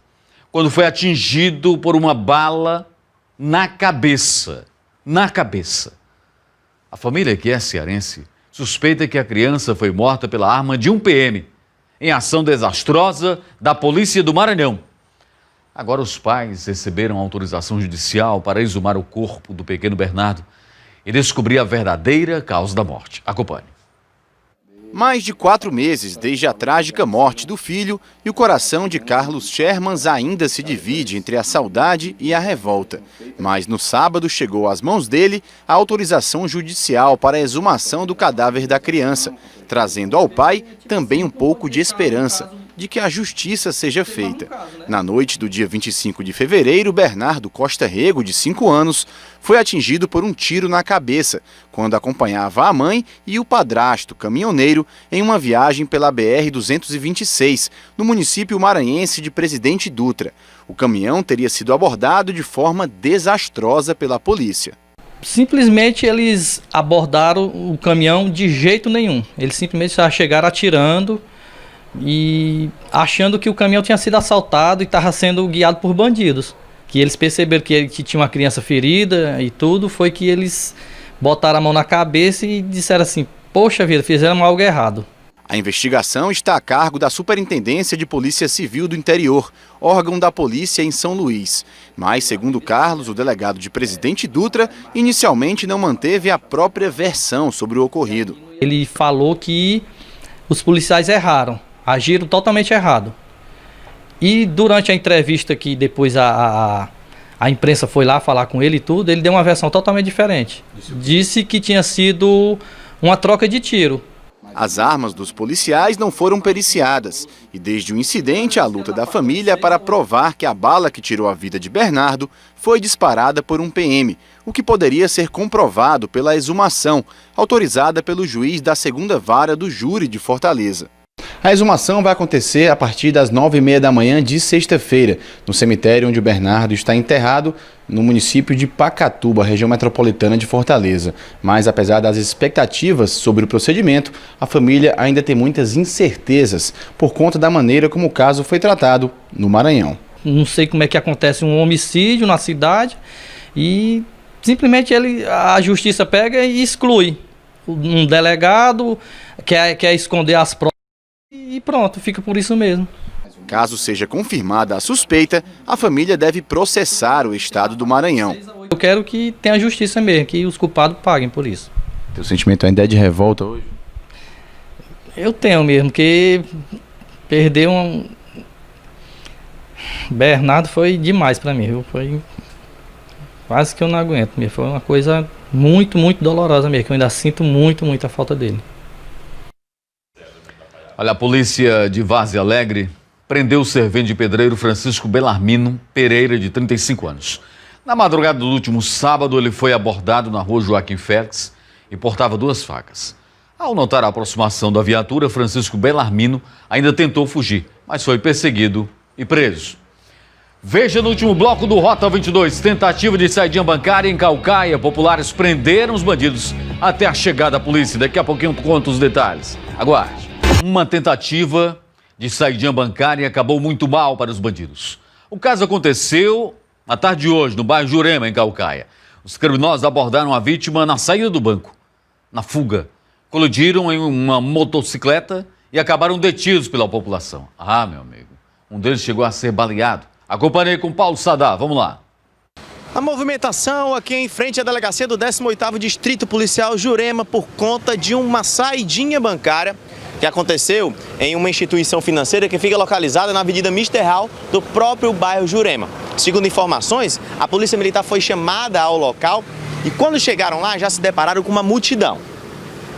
S1: quando foi atingido por uma bala na cabeça. Na cabeça. A família, que é cearense, suspeita que a criança foi morta pela arma de um PM, em ação desastrosa da polícia do Maranhão. Agora os pais receberam autorização judicial para exumar o corpo do pequeno Bernardo e descobrir a verdadeira causa da morte. Acompanhe.
S6: Mais de 4 meses desde a trágica morte do filho e o coração de Carlos Shermans ainda se divide entre a saudade e a revolta. Mas no sábado chegou às mãos dele a autorização judicial para a exumação do cadáver da criança, trazendo ao pai também um pouco de esperança. de que a justiça seja feita. Na noite do dia 25 de fevereiro, Bernardo Costa Rego, de 5 anos, foi atingido por um tiro na cabeça, quando acompanhava a mãe e o padrasto, caminhoneiro, em uma viagem pela BR-226, no município maranhense de Presidente Dutra. O caminhão teria sido abordado de forma desastrosa pela polícia.
S15: Simplesmente eles abordaram o caminhão de jeito nenhum. Eles simplesmente já chegaram atirando e achando que o caminhão tinha sido assaltado e estava sendo guiado por bandidos. Que eles perceberam que tinha uma criança ferida e tudo, foi que eles botaram a mão na cabeça e disseram assim: poxa vida, fizeram algo errado.
S6: A investigação está a cargo da Superintendência de Polícia Civil do Interior, órgão da polícia em São Luís. Mas, segundo Carlos, o delegado de Presidente Dutra, inicialmente não manteve a própria versão sobre o ocorrido.
S15: Ele falou que os policiais erraram, agiram totalmente errado. E durante a entrevista que depois a imprensa foi lá falar com ele e tudo, ele deu uma versão totalmente diferente. Disse que tinha sido uma troca de tiro.
S6: As armas dos policiais não foram periciadas e desde o incidente a luta da família é para provar que a bala que tirou a vida de Bernardo foi disparada por um PM, o que poderia ser comprovado pela exumação, autorizada pelo juiz da 2ª Vara do Júri de Fortaleza. A exumação vai acontecer a partir das 9h30 da manhã de sexta-feira, no cemitério onde o Bernardo está enterrado, no município de Pacatuba, região metropolitana de Fortaleza. Mas, apesar das expectativas sobre o procedimento, a família ainda tem muitas incertezas por conta da maneira como o caso foi tratado no Maranhão.
S15: Não sei como é que acontece um homicídio na cidade e simplesmente a justiça pega e exclui. Um delegado quer esconder as provas e pronto, fica por isso mesmo.
S6: Caso seja confirmada a suspeita, a família deve processar o estado do Maranhão.
S15: Eu quero que tenha justiça mesmo, que os culpados paguem por isso.
S6: Teu sentimento ainda é de revolta hoje?
S15: Eu tenho mesmo, porque perder um... Bernardo foi demais pra mim, viu? Foi quase que eu não aguento mesmo. Foi uma coisa muito, muito dolorosa mesmo, que eu ainda sinto muito, muito a falta dele.
S1: Olha, a polícia de Várzea Alegre prendeu o servente de pedreiro Francisco Belarmino Pereira, de 35 anos. Na madrugada do último sábado, ele foi abordado na rua Joaquim Félix e portava 2 facas. Ao notar a aproximação da viatura, Francisco Belarmino ainda tentou fugir, mas foi perseguido e preso. Veja no último bloco do Rota 22, tentativa de saidinha bancária em Caucaia. Populares prenderam os bandidos até a chegada da polícia. Daqui a pouquinho eu conto os detalhes. Aguarde. Uma tentativa de saidinha bancária acabou muito mal para os bandidos. O caso aconteceu na tarde de hoje, no bairro Jurema, em Caucaia. Os criminosos abordaram a vítima na saída do banco, na fuga. Colidiram em uma motocicleta e acabaram detidos pela população. Ah, meu amigo, um deles chegou a ser baleado. Acompanhei com Paulo Sadar, vamos lá.
S16: A movimentação aqui em frente à delegacia do 18º Distrito Policial Jurema por conta de uma saidinha bancária que aconteceu em uma instituição financeira que fica localizada na Avenida Mister Hall do próprio bairro Jurema. Segundo informações, a Polícia Militar foi chamada ao local e quando chegaram lá já se depararam com uma multidão.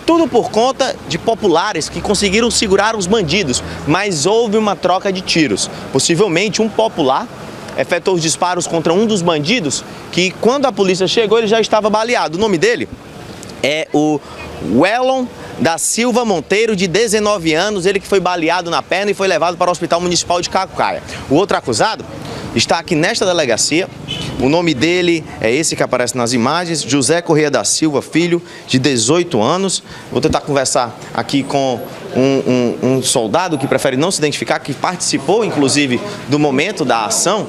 S16: Tudo por conta de populares que conseguiram segurar os bandidos, mas houve uma troca de tiros. Possivelmente um popular efetuou os disparos contra um dos bandidos que quando a polícia chegou ele já estava baleado. O nome dele é o Wellon da Silva Monteiro, de 19 anos, ele que foi baleado na perna e foi levado para o Hospital Municipal de Caucaia. O outro acusado está aqui nesta delegacia, o nome dele é esse que aparece nas imagens, José Corrêa da Silva, filho, de 18 anos. Vou tentar conversar aqui com um soldado que prefere não se identificar, que participou inclusive do momento da ação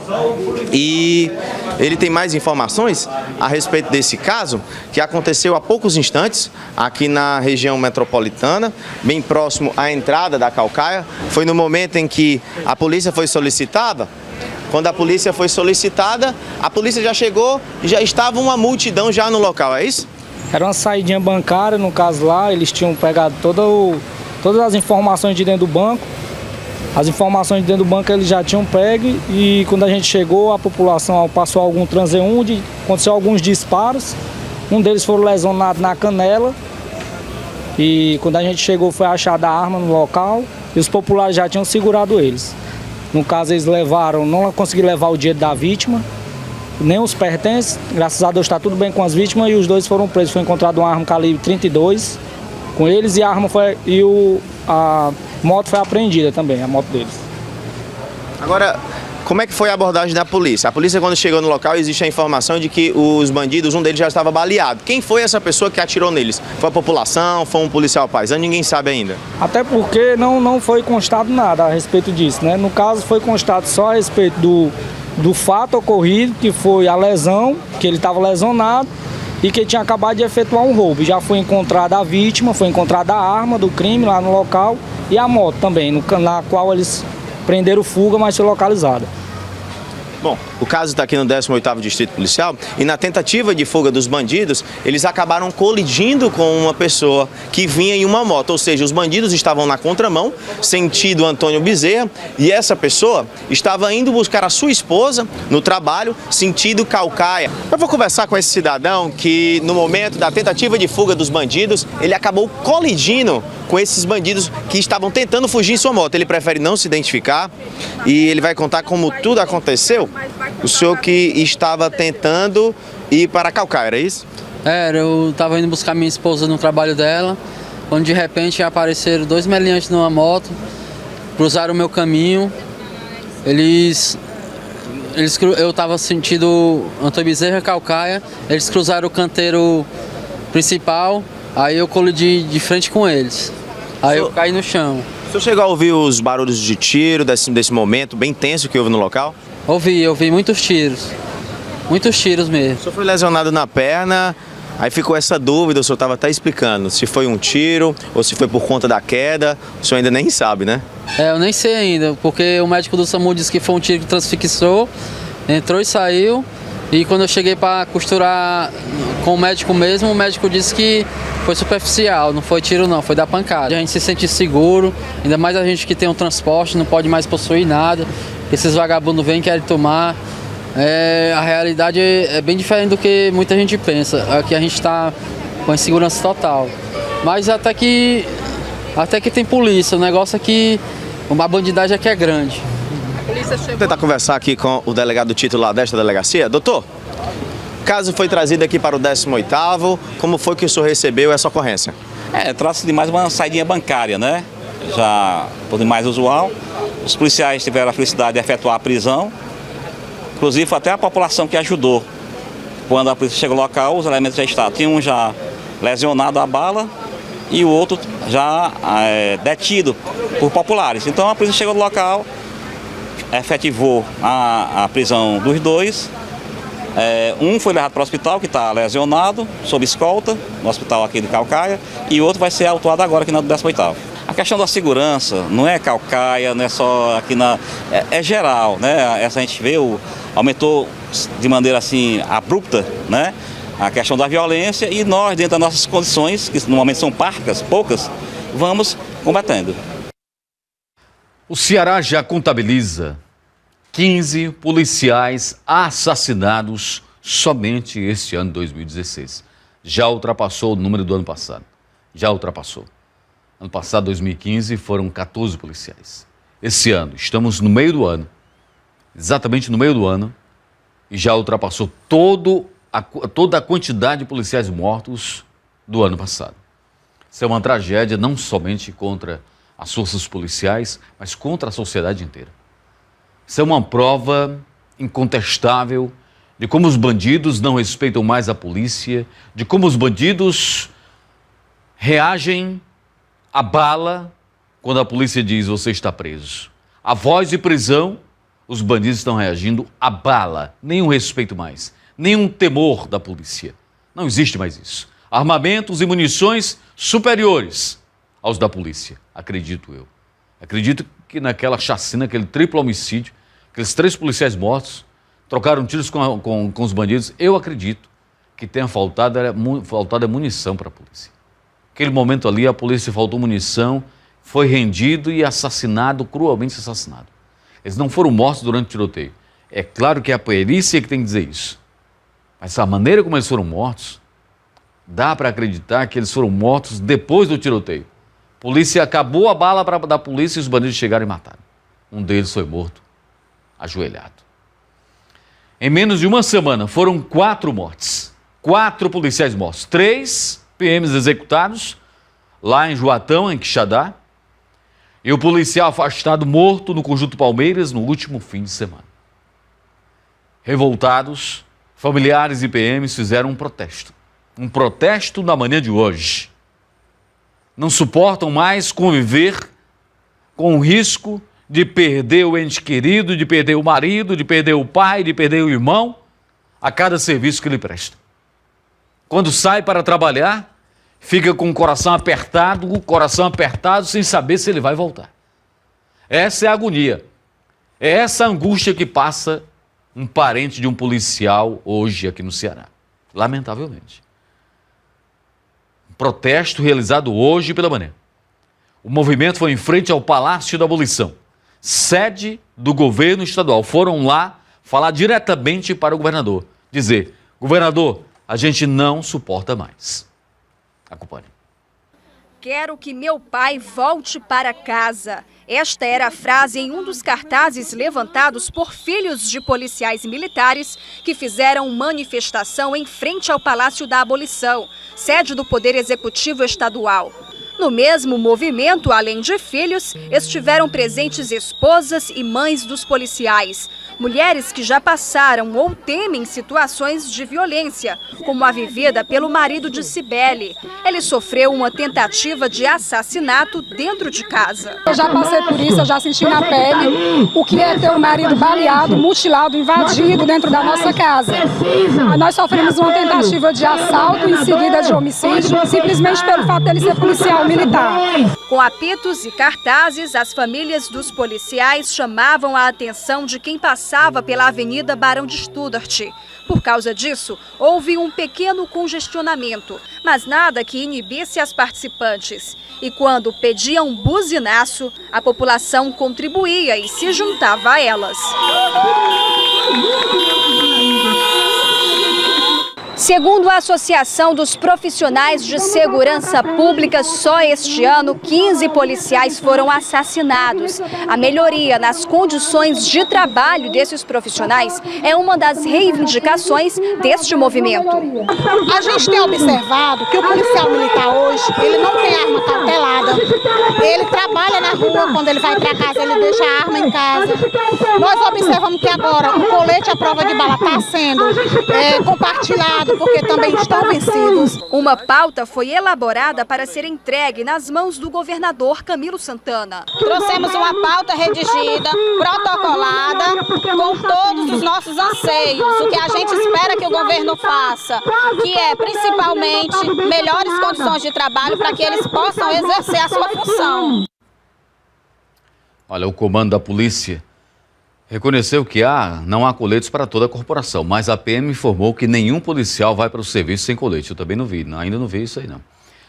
S16: e ele tem mais informações a respeito desse caso que aconteceu há poucos instantes aqui na região metropolitana, bem próximo à entrada da Caucaia. Foi no momento em que a polícia foi solicitada. Quando a polícia foi solicitada, a polícia já chegou e já estava uma multidão já no local, é isso?
S24: Era uma saidinha bancária, no caso lá, eles tinham pegado todas as informações de dentro do banco. As informações de dentro do banco eles já tinham pego e quando a gente chegou, a população passou algum transeunte, aconteceu alguns disparos. Um deles foi lesionado na canela e quando a gente chegou foi achada a arma no local. e os populares já tinham segurado eles. No caso, eles não conseguiram levar o dinheiro da vítima, nem os pertences. Graças a Deus está tudo bem com as vítimas e os dois foram presos. Foi encontrado uma arma calibre 32 com eles e a moto foi apreendida também, a moto deles.
S16: Agora, como é que foi a abordagem da polícia? A polícia, quando chegou no local, existe a informação de que os bandidos, um deles já estava baleado. Quem foi essa pessoa que atirou neles? Foi a população? Foi um policial paisano? Ninguém sabe ainda.
S24: Até porque não foi constado nada a respeito disso, né? No caso, foi constado só a respeito do fato ocorrido, que foi a lesão, que ele estava lesionado e que ele tinha acabado de efetuar um roubo. Já foi encontrada a vítima, foi encontrada a arma do crime lá no local e a moto também, na qual eles prenderam fuga, mas foi localizada.
S16: Bom, o caso está aqui no 18º Distrito Policial e na tentativa de fuga dos bandidos, eles acabaram colidindo com uma pessoa que vinha em uma moto, ou seja, os bandidos estavam na contramão, sentido Antônio Bezerra, e essa pessoa estava indo buscar a sua esposa no trabalho, sentido Caucaia. Eu vou conversar com esse cidadão que, no momento da tentativa de fuga dos bandidos, ele acabou colidindo com esses bandidos que estavam tentando fugir em sua moto. Ele prefere não se identificar e ele vai contar como tudo aconteceu. O senhor que estava tentando ir para Caucaia, era isso?
S18: Eu estava indo buscar minha esposa no trabalho dela, quando de repente apareceram dois meliantes numa moto, cruzaram o meu caminho. Eu estava sentindo Antônio Bezerra, Caucaia, eles cruzaram o canteiro principal, aí eu colidi de frente com eles. Aí eu caí no chão.
S16: O senhor chegou a ouvir os barulhos de tiro desse momento bem tenso que houve no local?
S18: Ouvi muitos tiros mesmo.
S16: O senhor foi lesionado na perna, aí ficou essa dúvida, o senhor estava até explicando, se foi um tiro ou se foi por conta da queda, o senhor ainda nem sabe, né?
S18: Eu nem sei ainda, porque o médico do SAMU disse que foi um tiro que transfixou, entrou e saiu, e quando eu cheguei para costurar com o médico mesmo, o médico disse que foi superficial, não foi tiro não, foi da pancada. A gente se sente seguro, ainda mais a gente que tem um transporte, não pode mais possuir nada, esses vagabundos vêm e querem tomar. A realidade é bem diferente do que muita gente pensa, aqui a gente está com insegurança total. Mas até que tem polícia, o negócio é que a bandidagem aqui é grande.
S16: Vou tentar conversar aqui com o delegado titular desta delegacia. Doutor, o caso foi trazido aqui para o 18º, como foi que o senhor recebeu essa ocorrência?
S19: Trata-se de mais uma saidinha bancária, né? Já por demais usual. Os policiais tiveram a felicidade de efetuar a prisão. Inclusive foi até a população que ajudou. Quando a polícia chegou ao local, os elementos já estavam. Tinha um já lesionado a bala e o outro já detido por populares. Então a polícia chegou no local, efetivou a prisão dos dois. Um foi levado para o hospital, que está lesionado, sob escolta, no hospital aqui de Caucaia, e o outro vai ser autuado agora aqui no 18º. A questão da segurança não é Caucaia, não é só aqui é geral, né? Essa a gente vê, aumentou de maneira assim abrupta, né? A questão da violência, e nós, dentro das nossas condições, que no momento são poucas, vamos combatendo.
S1: O Ceará já contabiliza 15 policiais assassinados somente este ano 2016. Já ultrapassou o número do ano passado. Já ultrapassou. Ano passado, 2015, foram 14 policiais. Esse ano, estamos no meio do ano, exatamente no meio do ano, e já ultrapassou toda a quantidade de policiais mortos do ano passado. Isso é uma tragédia não somente contra as forças policiais, mas contra a sociedade inteira. Isso é uma prova incontestável de como os bandidos não respeitam mais a polícia, de como os bandidos reagem à bala quando a polícia diz você está preso. A voz de prisão, os bandidos estão reagindo à bala. Nenhum respeito mais, nenhum temor da polícia. Não existe mais isso. Armamentos e munições superiores aos da polícia, acredito eu. Acredito que naquela chacina, aquele triplo homicídio, aqueles 3 policiais mortos, trocaram tiros com os bandidos, eu acredito que tenha faltado a munição para a polícia. Aquele momento ali, a polícia faltou munição, foi rendido e assassinado, cruelmente assassinado. Eles não foram mortos durante o tiroteio. É claro que é a perícia que tem que dizer isso. Mas a maneira como eles foram mortos, dá para acreditar que eles foram mortos depois do tiroteio. Polícia acabou a bala da polícia e os bandidos chegaram e mataram. Um deles foi morto, ajoelhado. Em menos de uma semana, foram 4 mortes. 4 policiais mortos. 3 PMs executados, lá em Juatão, em Quixadá. E o policial afastado morto no Conjunto Palmeiras no último fim de semana. Revoltados, familiares e PMs fizeram um protesto. Um protesto na manhã de hoje. Não suportam mais conviver com o risco de perder o ente querido, de perder o marido, de perder o pai, de perder o irmão a cada serviço que lhe presta. Quando sai para trabalhar, fica com o coração apertado sem saber se ele vai voltar. Essa é a agonia. É essa angústia que passa um parente de um policial hoje aqui no Ceará. Lamentavelmente. Um protesto realizado hoje pela manhã. O movimento foi em frente ao Palácio da Abolição, sede do governo estadual. Foram lá falar diretamente para o governador. Dizer, governador, a gente não suporta mais. Acompanhe.
S12: Quero que meu pai volte para casa. Esta era a frase em um dos cartazes levantados por filhos de policiais militares que fizeram manifestação em frente ao Palácio da Abolição, sede do Poder Executivo Estadual. No mesmo movimento, além de filhos, estiveram presentes esposas e mães dos policiais. Mulheres que já passaram ou temem situações de violência, como a vivida pelo marido de Cibele. Ele sofreu uma tentativa de assassinato dentro de casa.
S20: Eu já passei por isso, eu já senti na pele o que é ter um marido baleado, mutilado, invadido dentro da nossa casa. Nós sofremos uma tentativa de assalto, em seguida de homicídio, simplesmente pelo fato dele ser policial militar.
S12: Com apitos e cartazes, as famílias dos policiais chamavam a atenção de quem passava pela Avenida Barão de Studart. Por causa disso, houve um pequeno congestionamento, mas nada que inibisse as participantes. E quando pediam buzinaço, a população contribuía e se juntava a elas. Segundo a Associação dos Profissionais de Segurança Pública, só este ano 15 policiais foram assassinados. A melhoria nas condições de trabalho desses profissionais é uma das reivindicações deste movimento.
S20: A gente tem observado que o policial militar hoje, ele não tem arma cautelada. Ele trabalha na rua, quando ele vai para casa, ele deixa a arma em casa. Nós observamos que agora o colete à prova de bala está sendo compartilhado, porque também estão vencidos.
S12: Uma pauta foi elaborada para ser entregue nas mãos do governador Camilo Santana.
S20: Trouxemos uma pauta redigida, protocolada, com todos os nossos anseios, o que a gente espera que o governo faça, que é principalmente melhores condições de trabalho para que eles possam exercer a sua função.
S1: Olha, o comando da polícia reconheceu que não há coletes para toda a corporação, mas a PM informou que nenhum policial vai para o serviço sem colete. Eu também não vi, ainda não vi isso aí não.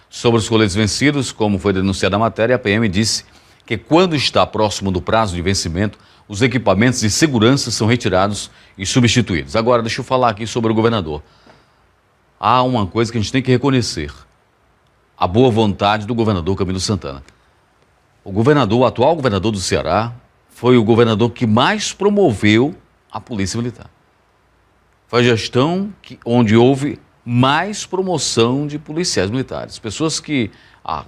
S1: Sobre os coletes vencidos, como foi denunciado na matéria, a PM disse que quando está próximo do prazo de vencimento, os equipamentos de segurança são retirados e substituídos. Agora, deixa eu falar aqui sobre o governador. Há uma coisa que a gente tem que reconhecer: a boa vontade do governador Camilo Santana. O atual governador do Ceará, foi o governador que mais promoveu a Polícia Militar. Foi a gestão onde houve mais promoção de policiais militares. Pessoas que há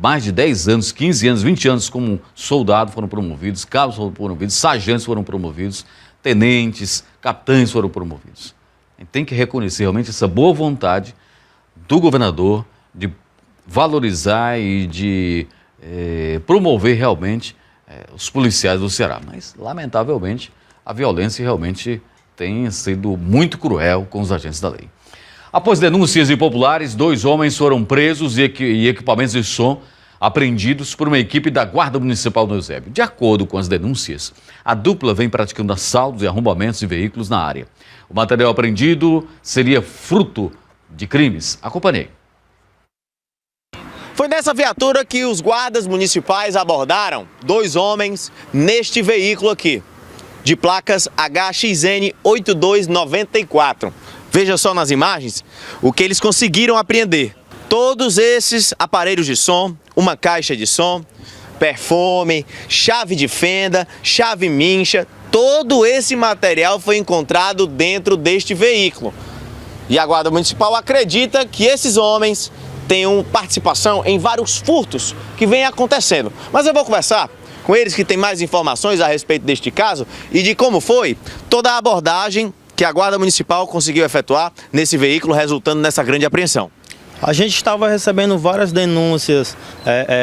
S1: mais de 10 anos, 15 anos, 20 anos como soldado foram promovidos, cabos foram promovidos, sargentos foram promovidos, tenentes, capitães foram promovidos. A gente tem que reconhecer realmente essa boa vontade do governador de valorizar e de promover realmente os policiais do Ceará. Mas, lamentavelmente, a violência realmente tem sido muito cruel com os agentes da lei. Após denúncias de populares, 2 homens foram presos e equipamentos de som apreendidos por uma equipe da Guarda Municipal do Eusébio. De acordo com as denúncias, a dupla vem praticando assaltos e arrombamentos de veículos na área. O material apreendido seria fruto de crimes. Acompanhei.
S16: Foi nessa viatura que os guardas municipais abordaram 2 homens neste veículo aqui, de placas HXN 8294. Veja só nas imagens o que eles conseguiram apreender. Todos esses aparelhos de som, uma caixa de som, perfume, chave de fenda, chave mincha, todo esse material foi encontrado dentro deste veículo. E a Guarda Municipal acredita que esses homens tenham participação em vários furtos que vêm acontecendo. Mas eu vou conversar com eles que têm mais informações a respeito deste caso e de como foi toda a abordagem que a Guarda Municipal conseguiu efetuar nesse veículo, resultando nessa grande apreensão.
S3: A gente estava recebendo várias denúncias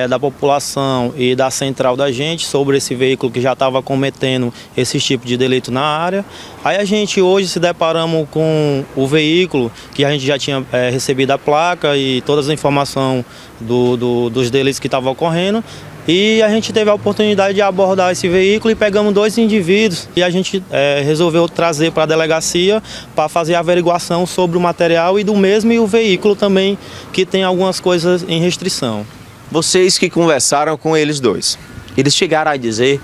S3: da população e da central da gente sobre esse veículo que já estava cometendo esse tipo de delito na área. Aí a gente hoje se deparamos com o veículo, que a gente já tinha recebido a placa e todas as informações dos delitos que estavam ocorrendo. E a gente teve a oportunidade de abordar esse veículo e pegamos 2 indivíduos e a gente resolveu trazer para a delegacia para fazer a averiguação sobre o material e do mesmo e o veículo também, que tem algumas coisas em restrição.
S16: Vocês que conversaram com eles dois, eles chegaram a dizer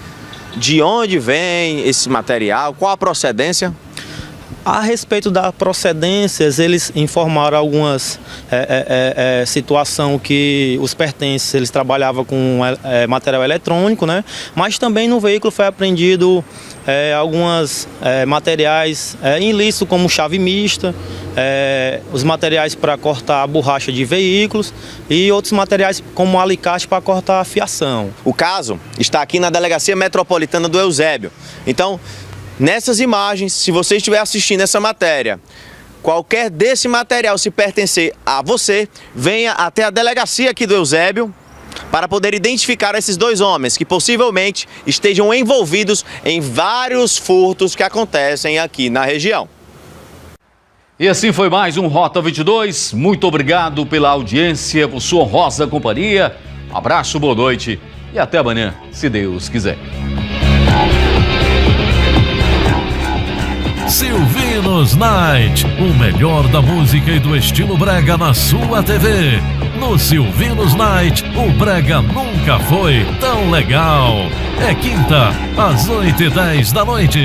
S16: de onde vem esse material, qual a procedência?
S3: A respeito das procedências, eles informaram algumas situações que os pertences, eles trabalhavam com material eletrônico, né? Mas também no veículo foi apreendido alguns materiais ilícitos, como chave mista, os materiais para cortar a borracha de veículos e outros materiais como alicate para cortar a fiação.
S16: O caso está aqui na Delegacia Metropolitana do Eusébio. Então, nessas imagens, se você estiver assistindo essa matéria, qualquer desse material se pertencer a você, venha até a delegacia aqui do Eusébio para poder identificar esses 2 homens que possivelmente estejam envolvidos em vários furtos que acontecem aqui na região.
S1: E assim foi mais um Rota 22. Muito obrigado pela audiência, por sua honrosa companhia. Um abraço, boa noite e até amanhã, se Deus quiser.
S7: Silvinos Night, o melhor da música e do estilo brega na sua TV. No Silvinos Night, o brega nunca foi tão legal. É quinta, às 8h10 da noite.